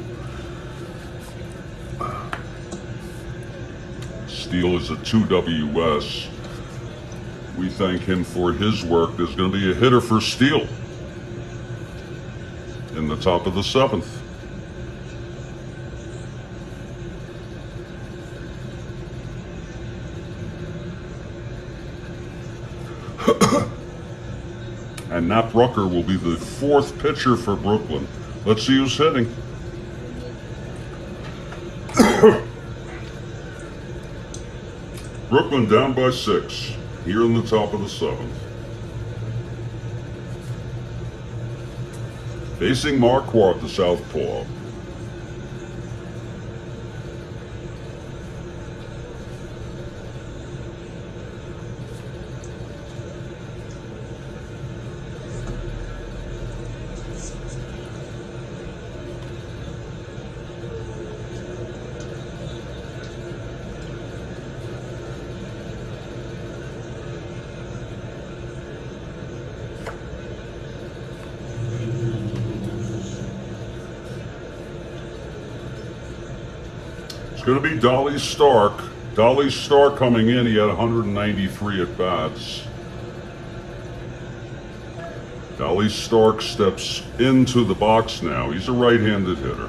Steele is a 2 WS. We thank him for his work. There's going to be a hitter for Steele in the top of the 7th. And Knapp Rucker will be the 4th pitcher for Brooklyn. Let's see who's hitting. Brooklyn down by 6 here in the top of the 7th. Facing Marquard, the southpaw. It's going to be Dolly Stark. Dolly Stark coming in. He had 193 at-bats. Dolly Stark steps into the box now. He's a right-handed hitter.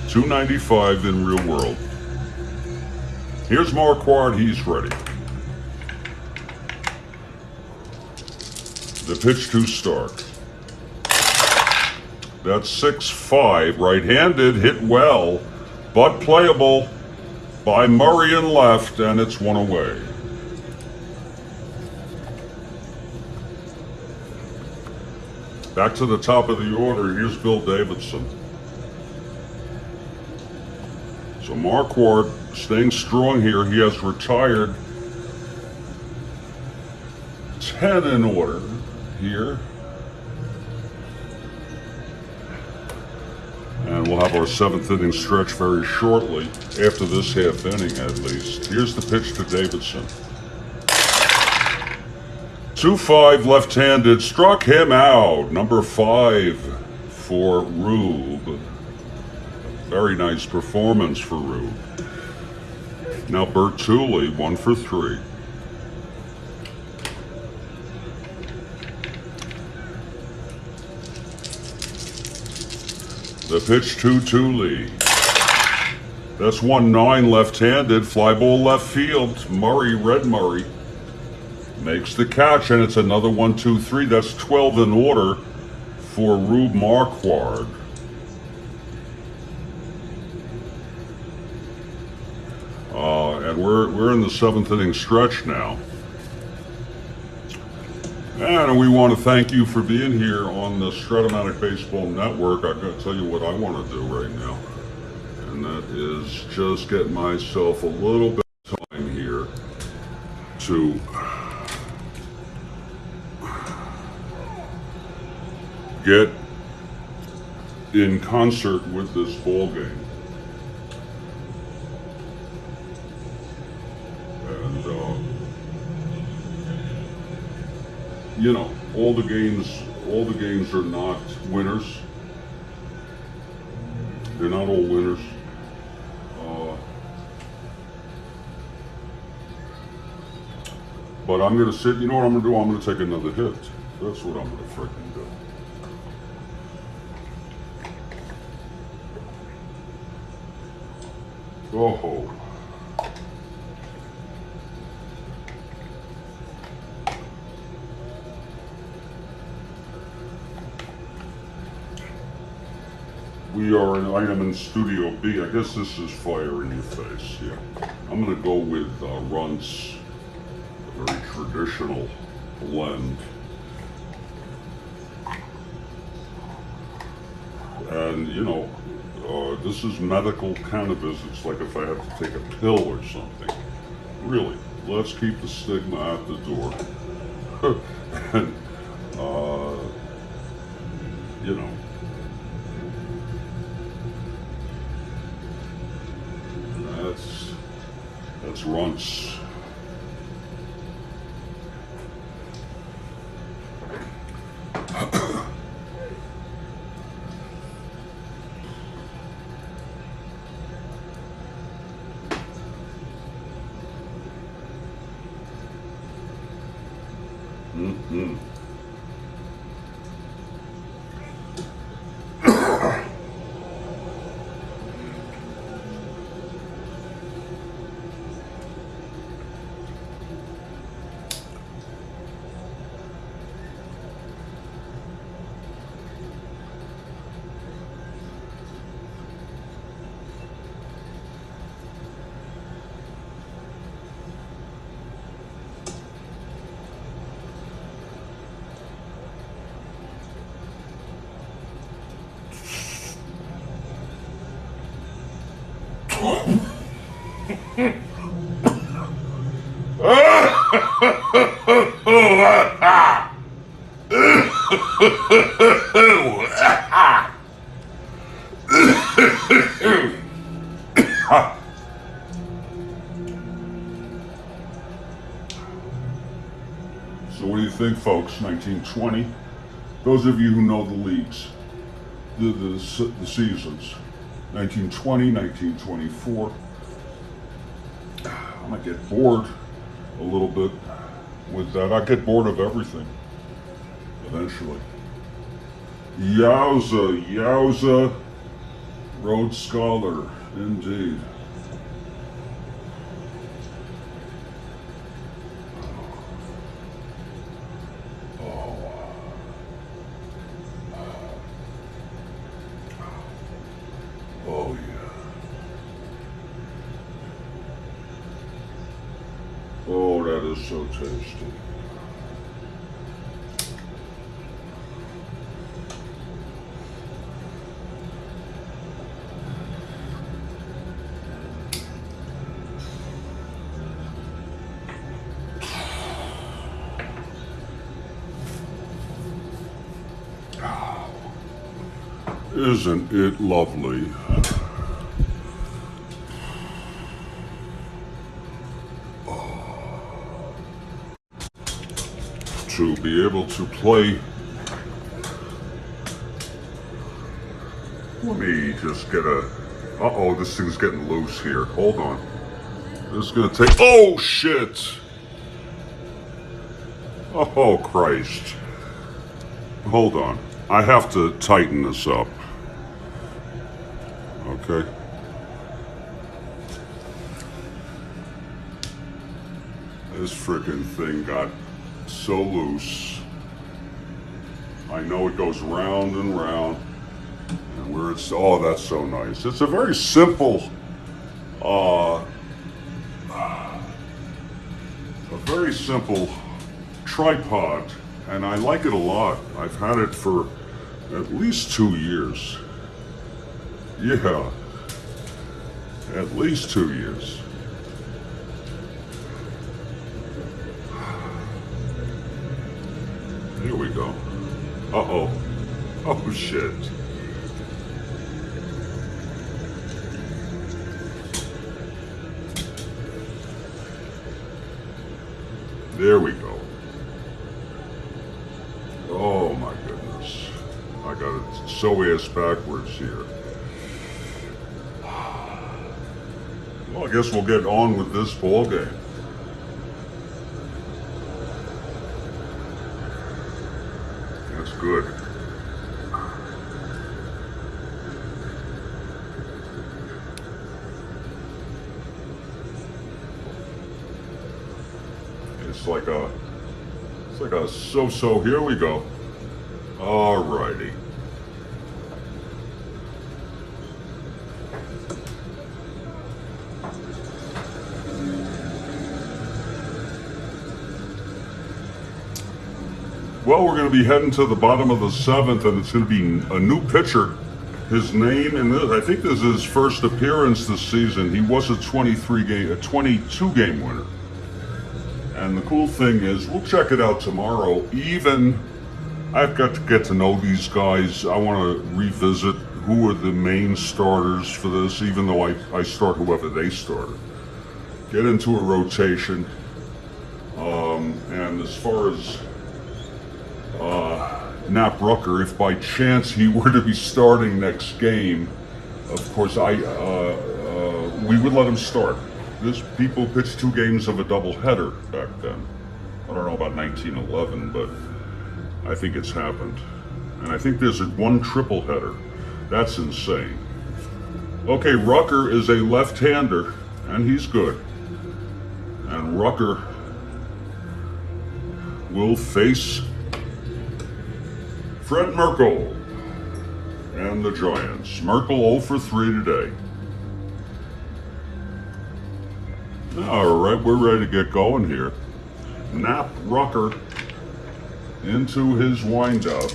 .295 in real world. Here's Marquard, he's ready. The pitch to Stark. That's 6-5, right-handed, hit well, but playable by Murray in left, and it's 1 away. Back to the top of the order, here's Bill Davidson. So Marquard staying strong here. He has retired 10 in order here. And we'll have our 7th inning stretch very shortly, after this half inning at least. Here's the pitch to Davidson. 2-5 left-handed, struck him out. Number 5 for Rube. Very nice performance for Rube. Now Bertulli, 1 for 3. The pitch to Tooley. That's 1-9 left-handed, fly ball left field. Murray, Red Murray, makes the catch, and it's another 1-2-3. That's 12 in order for Rube Marquard. And we're in the 7th inning stretch now. And we want to thank you for being here on the Strat-O-Matic Baseball Network. I've got to tell you what I want to do right now. And that is just get myself a little bit of time here to get in concert with this ball game. And, you know, all the games are not winners. They're not all winners. But I'm going to sit, you know what I'm going to do? I'm going to take another hit. That's what I'm going to freaking do. Oh. I am in Studio B. I guess this is fire in your face, yeah. I'm gonna go with Runts, a very traditional blend. And you know, this is medical cannabis. It's like if I have to take a pill or something. Really, let's keep the stigma at the door. And, you know, that's Runts. Mm-hmm. So what do you think, folks? 1920. Those of you who know the leagues, the seasons. 1920, 1924. I might get bored a little bit with that. I get bored of everything eventually. Yowza, yowza. Rhodes Scholar, indeed. Oh yeah. Oh, that is so tasty. Isn't it lovely? To be able to play. Let me just get a... Uh-oh, this thing's getting loose here. Hold on. This is gonna take... Oh, shit! Oh, Christ. Hold on. I have to tighten this up. Okay. This frickin' thing got so loose. I know it goes round and round. And where it's... Oh, that's so nice. It's a very simple... a very simple tripod. And I like it a lot. I've had it for at least 2 years. Yeah. At least 2 years. Here we go. Uh-oh. Oh, shit. There we go. Oh, my goodness. I got it so ass backwards here. Well, I guess we'll get on with this ball game. That's good. It's like a so-so. Here we go. Alrighty. Well, we're going to be heading to the bottom of the 7th, and it's going to be a new pitcher. His name, and I think this is his first appearance this season. He was a 22 game winner. And the cool thing is, we'll check it out tomorrow. Even, I've got to get to know these guys. I want to revisit who are the main starters for this, even though I start whoever they started. Get into a rotation. And as far as Nap Rucker, if by chance he were to be starting next game, of course we would let him start. People pitched 2 games of a doubleheader back then. I don't know about 1911, but I think it's happened. And I think there's 1 triple header. That's insane. Okay, Rucker is a left-hander, and he's good. And Rucker will face Fred Merkel and the Giants. Merkel 0 for 3 today. All right, we're ready to get going here. Nap Rucker into his windup.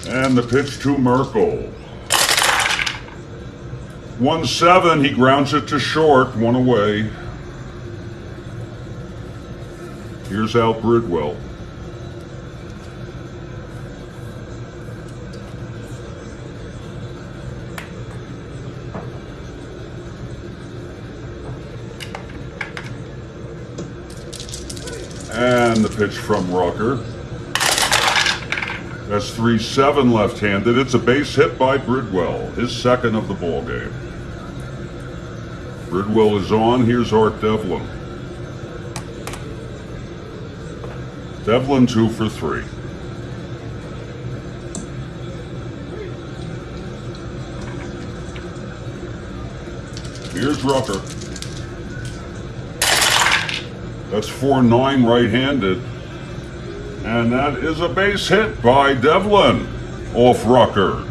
And the pitch to Merkel. 1-7, he grounds it to short, 1 away. Here's Al Bridwell. And the pitch from Rucker. That's 3-7 left-handed. It's a base hit by Bridwell, his second of the ball game. Bridwell is on. Here's Art Devlin. Devlin 2 for 3. Here's Rucker. That's 4-9 right-handed. And that is a base hit by Devlin off Rucker.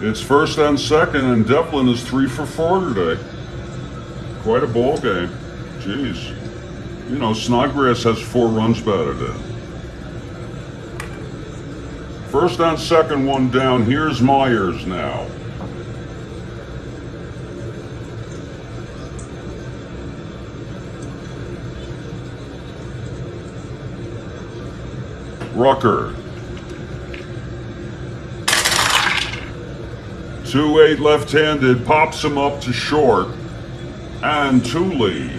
It's first and second, and Devlin is 3 for 4 today. Quite a ball game. Jeez. You know, Snodgrass has 4 runs batted in. First and second, 1 down. Here's Myers now. Rucker. 2-8 left-handed, pops him up to short, and Thule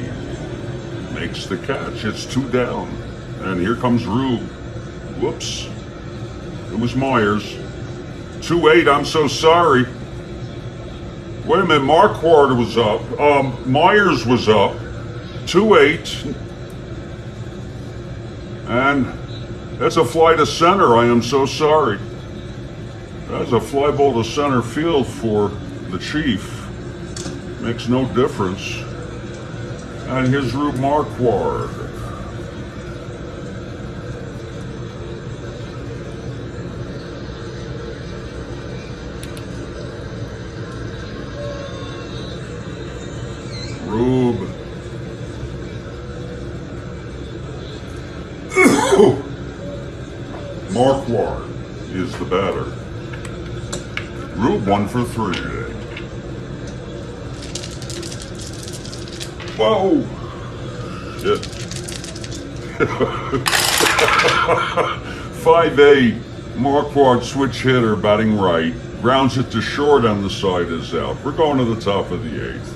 makes the catch. It's 2 down, and here comes Rube. Whoops, it was Myers. 2-8, I'm so sorry. Wait a minute, Marquard was up. Myers was up. 2-8. And that's a fly to center. I am so sorry. That's a fly ball to center field for the Chief. Makes no difference. And here's Rube Marquard. Rube. Marquard is the batter. Rube 1 for 3 today. Whoa! Shit. 5-8. Marquard switch hitter batting right. Grounds it to short on the side is out. We're going to the top of the 8th.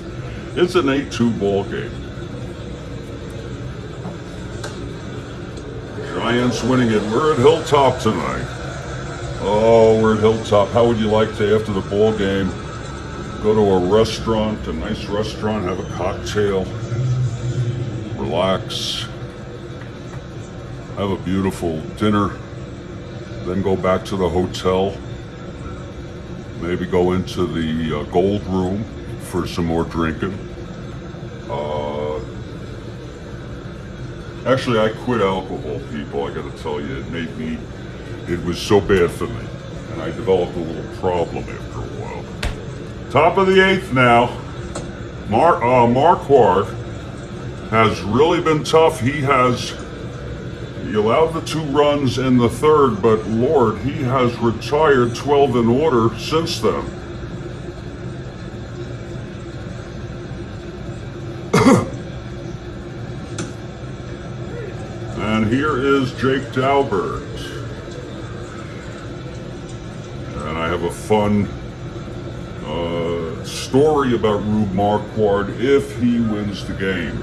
It's an 8-2 ball game. Giants winning it. We're at Hilltop tonight. Oh, we're at Hilltop. How would you like to, after the ball game, go to a restaurant, a nice restaurant, have a cocktail, relax, have a beautiful dinner, then go back to the hotel, maybe go into the gold room for some more drinking. Actually, I quit alcohol, people. I gotta tell you, it was so bad for me, and I developed a little problem after a while. Top of the 8th now. Marquard has really been tough. He allowed the 2 runs in the 3rd, but Lord, he has retired 12 in order since then. And here is Jake Daubert. And I have a fun story about Rube Marquard if he wins the game.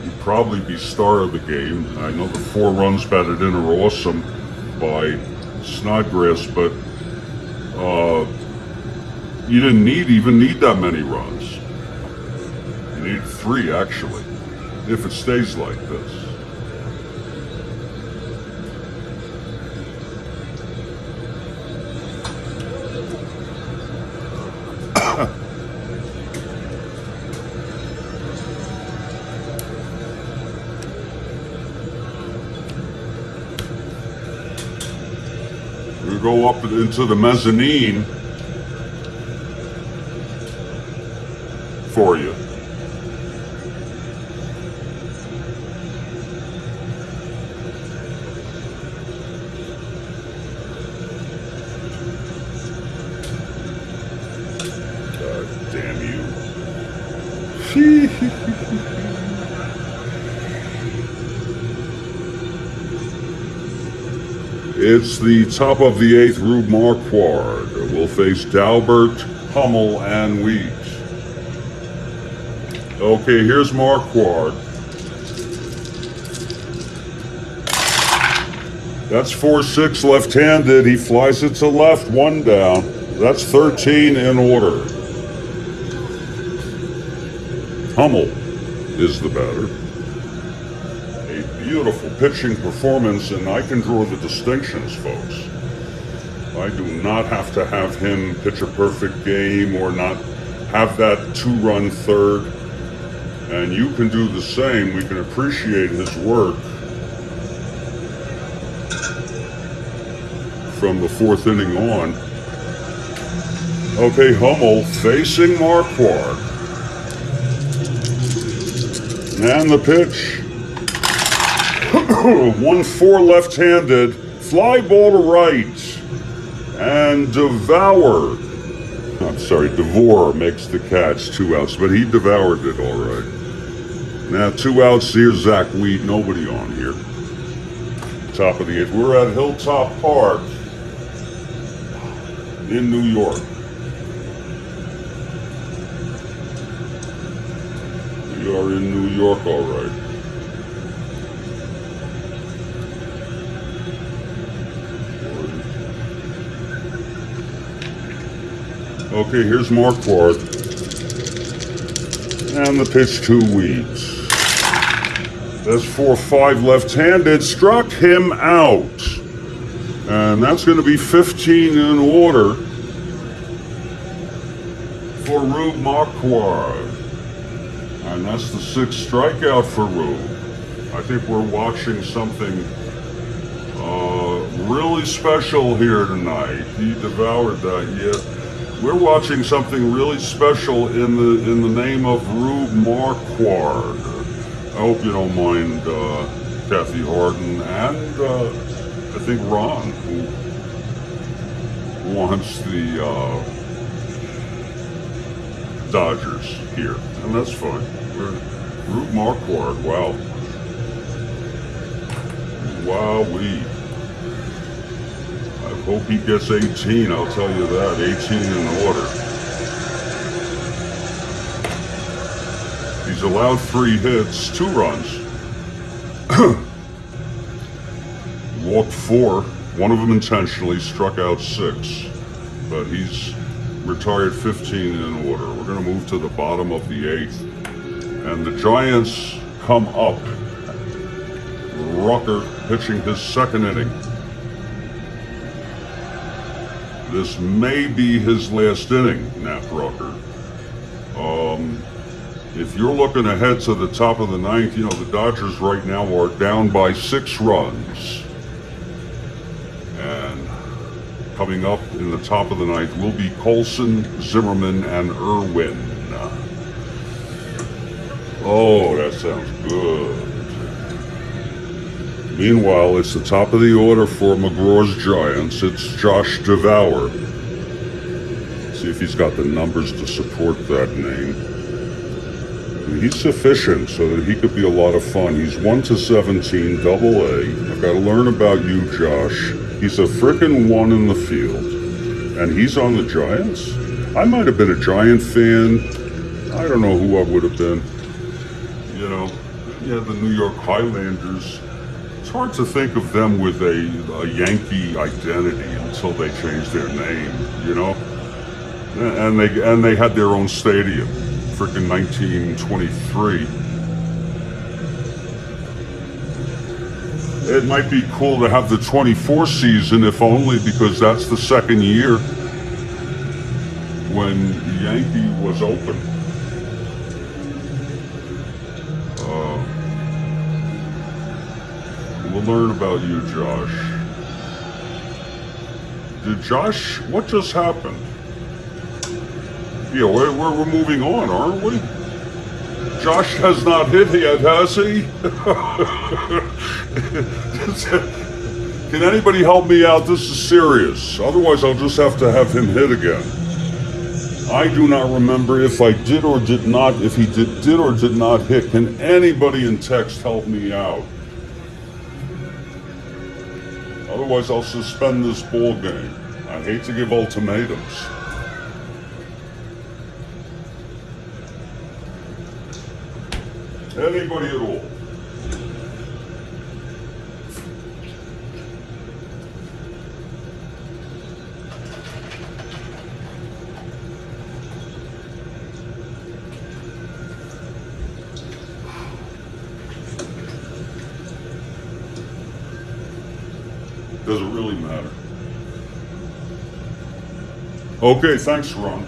He'd probably be star of the game. I know the 4 runs batted in are awesome by Snodgrass, but you didn't even need that many runs. You need 3, actually, if it stays like this. We go up into the mezzanine for you. God damn you. It's the top of the 8th. Rube Marquard will face Daubert, Hummel, and Wheat. Okay, here's Marquard. That's 4-6 left-handed. He flies it to left, 1 down. That's 13 in order. Hummel is the batter. A beautiful pitching performance, and I can draw the distinctions, folks. I do not have to have him pitch a perfect game or not have that 2-run 3rd. And you can do the same. We can appreciate his work from the 4th inning on. Okay, Hummel facing Marquard. And the pitch. 1-4 left-handed. Fly ball to right. And DeVore makes the catch. 2 outs, but he devoured it all right. Now 2 outs. Here's Zach Wheat. Nobody on here. Top of the 8th. We're at Hilltop Park. in New York. We are in New York, all right. Okay, here's Marquard. And the pitch to Weeds. That's 4-5 left-handed. Struck him out. And that's going to be 15 in order for Rube Marquard. And that's the 6th strikeout for Rube. I think we're watching something really special here tonight. He devoured that, yeah. We're watching something really special in the name of Rube Marquard. I hope you don't mind, Kathy Harden, and I think Ron, who wants the Dodgers here, and that's fine. Rube Marquard, wow. Wowee. I hope he gets 18, I'll tell you that. 18 in order. He's allowed 3 hits, 2 runs. Walked 4, one of them intentionally, struck out 6. But he's retired 15 in order. We're going to move to the bottom of the 8th. And the Giants come up. Rucker pitching his 2nd inning. This may be his last inning, Nat Rucker. If you're looking ahead to the top of the 9th, you know, the Dodgers right now are down by 6 runs. And coming up in the top of the 9th will be Colson, Zimmerman, and Irwin. Oh, that sounds good. Meanwhile, it's the top of the order for McGraw's Giants. It's Josh Devour. See if he's got the numbers to support that name. He's sufficient so that he could be a lot of fun. He's 1-17, AA. I've got to learn about you, Josh. He's a frickin' 1 in the field. And he's on the Giants? I might have been a Giant fan. I don't know who I would have been. You know, yeah, the New York Highlanders. It's hard to think of them with a Yankee identity until they changed their name, you know? And they had their own stadium. Frickin' 1923. It might be cool to have the 24 season, if only because that's the 2nd year when Yankee was open. We'll learn about you, Josh. What just happened? Yeah, we're moving on, aren't we? Josh has not hit yet, has he? Can anybody help me out? This is serious. Otherwise, I'll just have to have him hit again. I do not remember if I did or did not, if he did or did not hit. Can anybody in text help me out? Otherwise, I'll suspend this ball game. I hate to give ultimatums. Anybody at all? Does it really matter? Okay, thanks, Ron.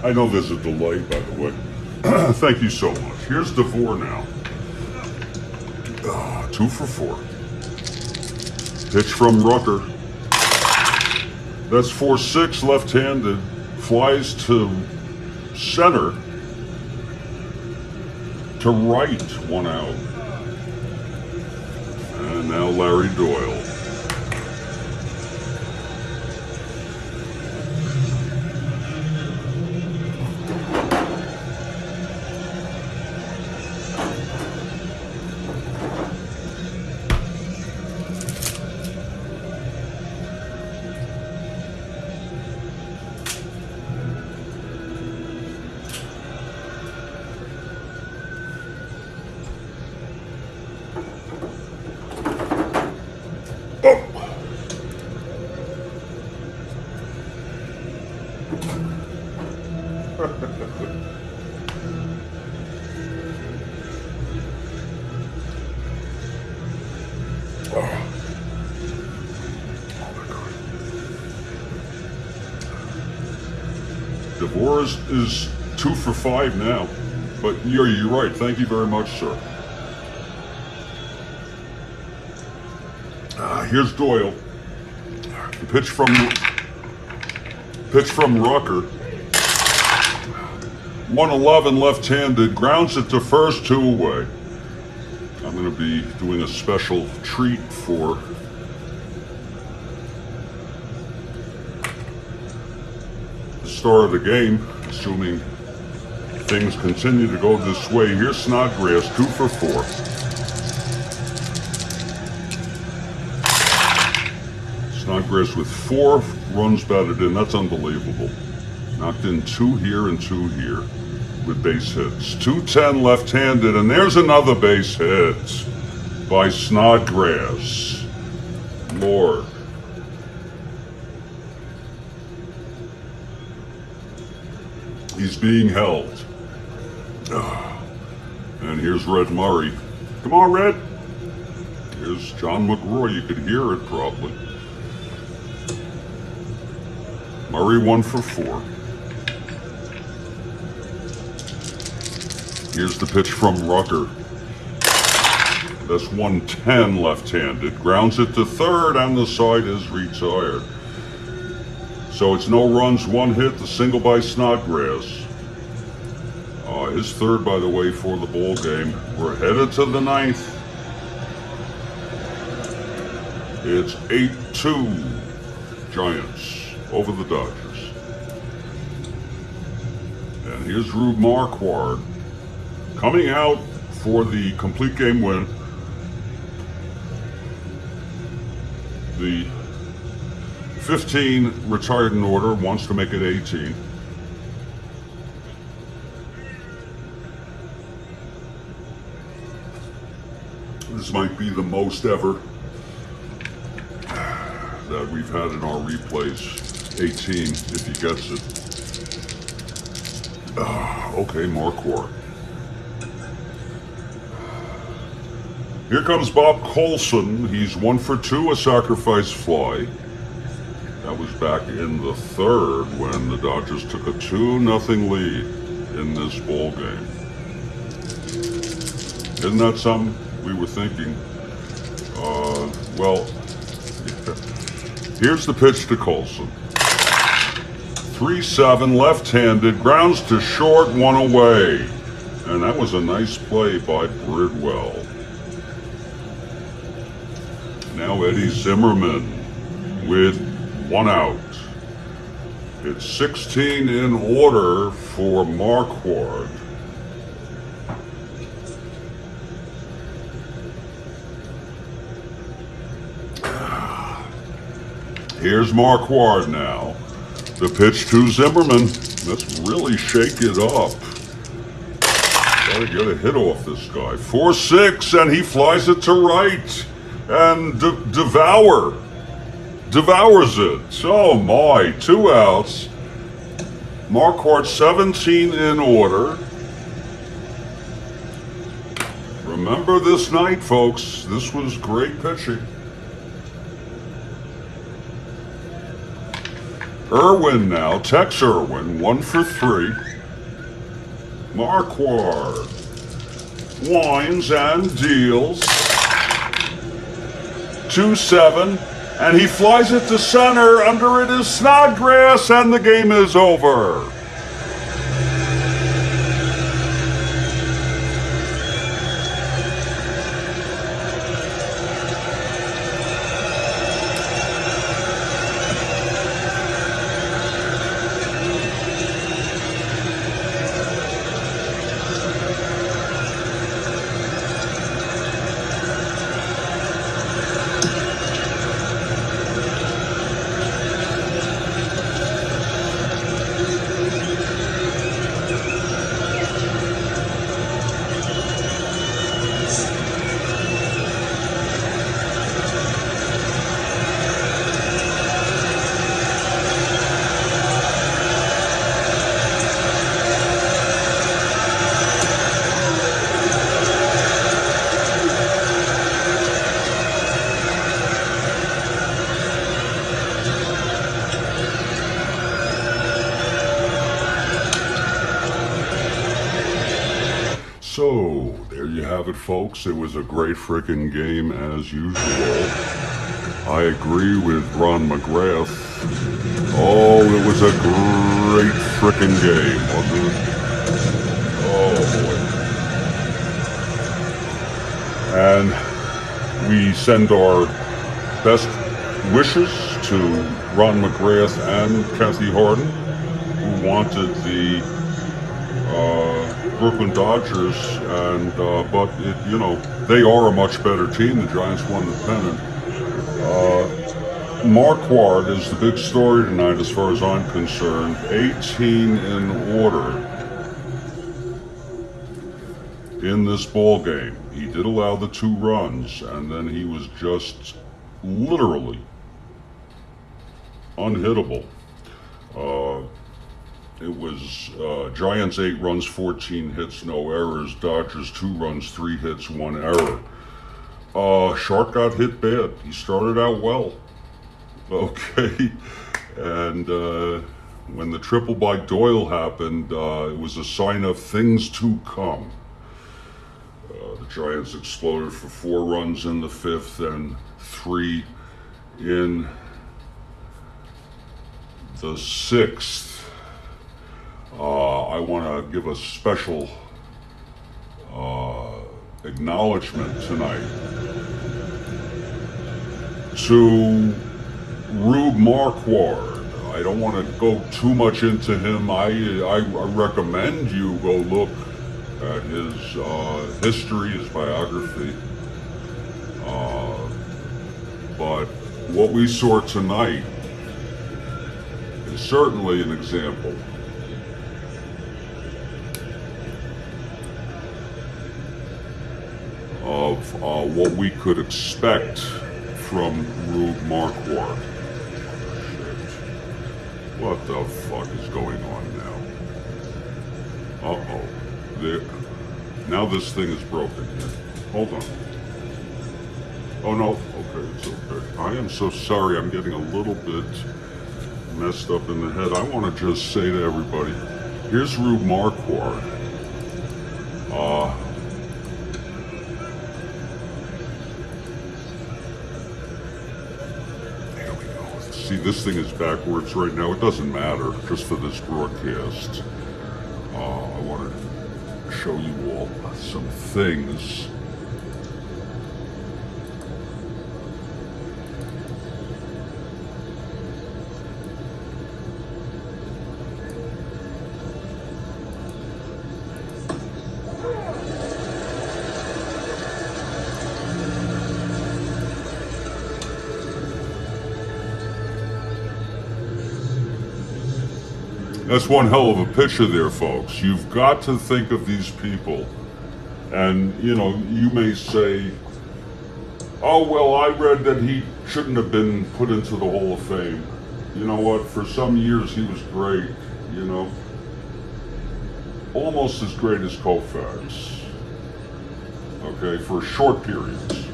I know there's a delay, by the way. Thank you so much. Here's DeVore now. 2 for 4. Pitch from Rucker. That's 4-6 left-handed. Flies to center. To right, 1 out. And now Larry Doyle. Oh. DeVore is 2 for 5 now, but you're right. Thank you very much, sir. Here's Doyle. The pitch from Rucker. 111 left-handed, grounds it to first, 2 away. I'm going to be doing a special treat for the start of the game, assuming things continue to go this way. Here's Snodgrass, 2 for 4. Snodgrass with 4 runs batted in. That's unbelievable. Knocked in 2 here and 2 here with base hits. 210 left-handed, and there's another base hit by Snodgrass. Lord. He's being held. And here's Red Murray. Come on, Red. Here's John McRoy. You could hear it probably. Murray 1 for 4. Here's the pitch from Rucker. That's 110 left-handed. Grounds it to third, and the side is retired. So it's no runs, 1 hit, the single by Snodgrass. His third, by the way, for the ball game. We're headed to the 9th. It's 8-2 Giants over the Dodgers. And here's Rube Marquard coming out for the complete game win. The 15 retired in order, wants to make it 18. This might be the most ever that we've had in our replays. 18, if he gets it. Okay, Marquard. Here comes Bob Colson. He's 1 for 2, a sacrifice fly. That was back in the 3rd when the Dodgers took a 2-0 lead in this ball game. Isn't that something? We were thinking, well, here's the pitch to Colson. 3-7, left-handed, grounds to short, 1 away. And that was a nice play by Bridwell. Now Eddie Zimmerman with 1 out. It's 16 in order for Marquard. Here's Marquard now. The pitch to Zimmerman. Let's really shake it up. Gotta get a hit off this guy. 4-6, and he flies it to right. And devours it. Oh my, 2 outs. Marquard 17 in order. Remember this night, folks. This was great pitching. Irwin now, Tex Irwin, 1 for 3. Marquard winds and deals. 2-7, and he flies it to center. Under it is Snodgrass, and the game is over. have it, folks. It was a great frickin' game as usual. I agree with Ron McGrath. Oh, it was a great frickin' game, wasn't it? Oh, boy. And we send our best wishes to Ron McGrath and Kathy Harden, who wanted the Brooklyn Dodgers, and but they are a much better team. The Giants won the pennant. Marquard is the big story tonight, as far as I'm concerned. 18 in order in this ball game. He did allow the 2 runs, and then he was just literally unhittable. It was Giants 8 runs, 14 hits, no errors. Dodgers 2 runs, 3 hits, 1 error. Schardt got hit bad. He started out well. Okay. And when the triple by Doyle happened, it was a sign of things to come. The Giants exploded for 4 runs in the 5th and 3 in the 6th. I want to give a special acknowledgement tonight to Rube Marquard. I don't want to go too much into him. I recommend you go look at his history, his biography. But what we saw tonight is certainly an example of what we could expect from Rube Marquard. What the fuck is going on now? Uh-oh. Now this thing is broken here. Hold on. Oh no, okay, it's okay. I am so sorry, I'm getting a little bit messed up in the head. I want to just say to everybody, here's Rube Marquard. There we go. See, this thing is backwards right now. It doesn't matter, just for this broadcast. I want to show you all some things. That's one hell of a picture there, folks. You've got to think of these people. And, you may say, oh, well, I read that he shouldn't have been put into the Hall of Fame. You know what? For some years, he was great, Almost as great as Koufax. Okay, for short periods.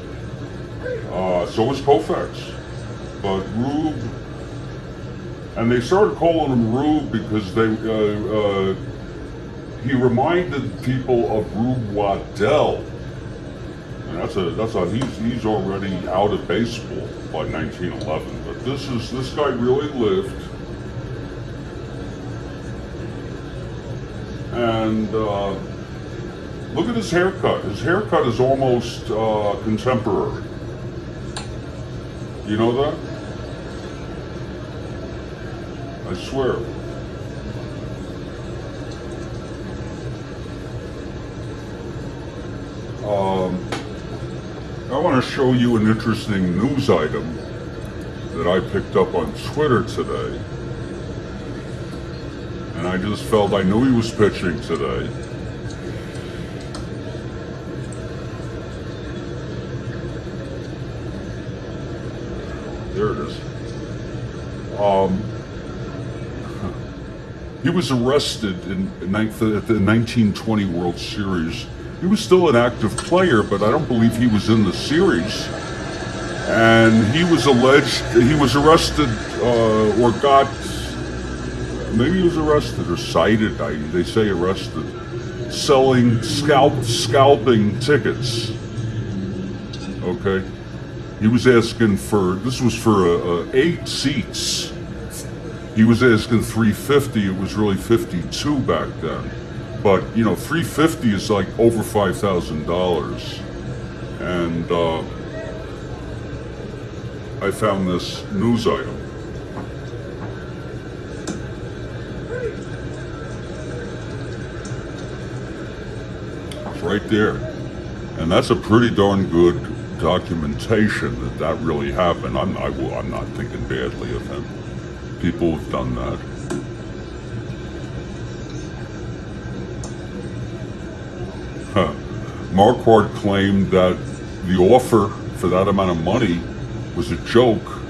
So was Koufax. But Rube... And they started calling him Rube because he reminded people of Rube Waddell. And he's already out of baseball by 1911. But this guy really lived. And look at his haircut. His haircut is almost contemporary. You know that? I swear. I want to show you an interesting news item that I picked up on Twitter today. And I just felt I knew he was pitching today. There it is. He was arrested at the 1920 World Series. He was still an active player, but I don't believe he was in the series. And he was arrested, maybe he was arrested or cited, they say arrested, selling scalping tickets. Okay, he was asking for, this was for 8 seats. He was asking $350. It was really $52 back then. But you know, $350 is like over $5,000. And I found this news item. It's right there. And that's a pretty darn good documentation that really happened. I'm not thinking badly of him. People have done that. Marquard claimed that the offer for that amount of money was a joke.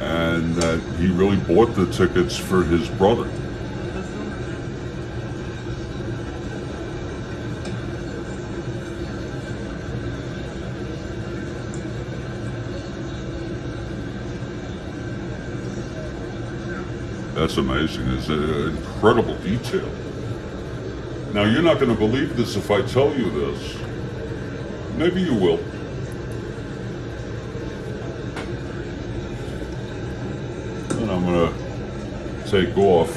And that he really bought the tickets for his brother. That's amazing. It's an incredible detail. Now, you're not going to believe this if I tell you this. Maybe you will. And I'm going to take off.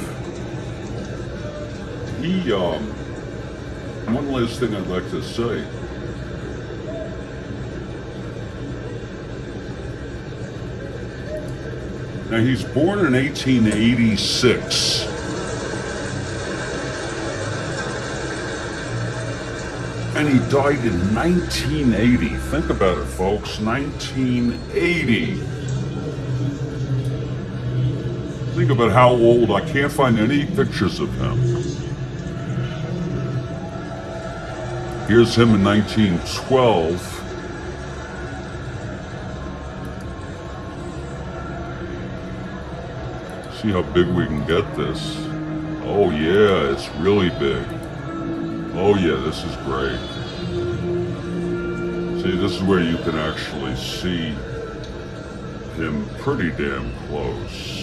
One last thing I'd like to say. Now, he's born in 1886. And he died in 1980. Think about it, folks. 1980. Think about how old. I can't find any pictures of him. Here's him in 1912. See how big we can get this. Oh yeah, it's really big. Oh yeah, this is great. See, this is where you can actually see him pretty damn close.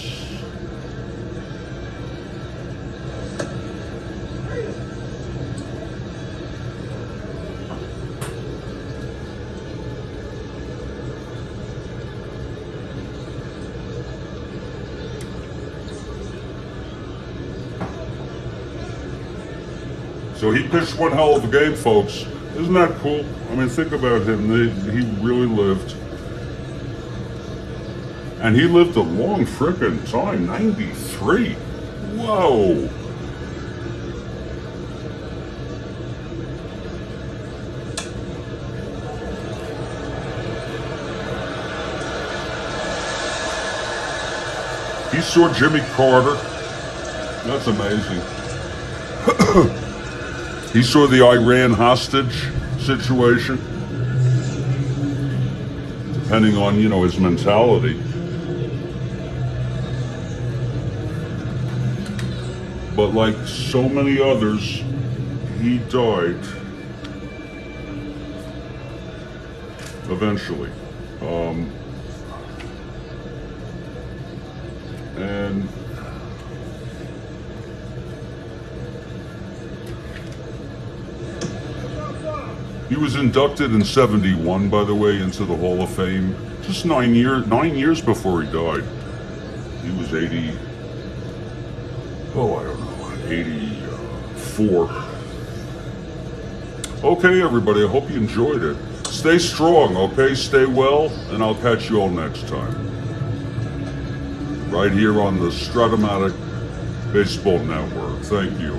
So he pitched one hell of a game, folks. Isn't that cool? I mean, think about him. He really lived. And he lived a long frickin' time, 93. Whoa. He saw Jimmy Carter. That's amazing. He saw the Iran hostage situation, depending on, you know, his mentality. But like so many others, he died eventually. And he was inducted in 71, by the way, into the Hall of Fame. Just 9 years before he died. He was 80. Oh, I don't know, 84. Okay, everybody, I hope you enjoyed it. Stay strong, okay? Stay well, and I'll catch you all next time. Right here on the Strat-O-Matic Baseball Network. Thank you.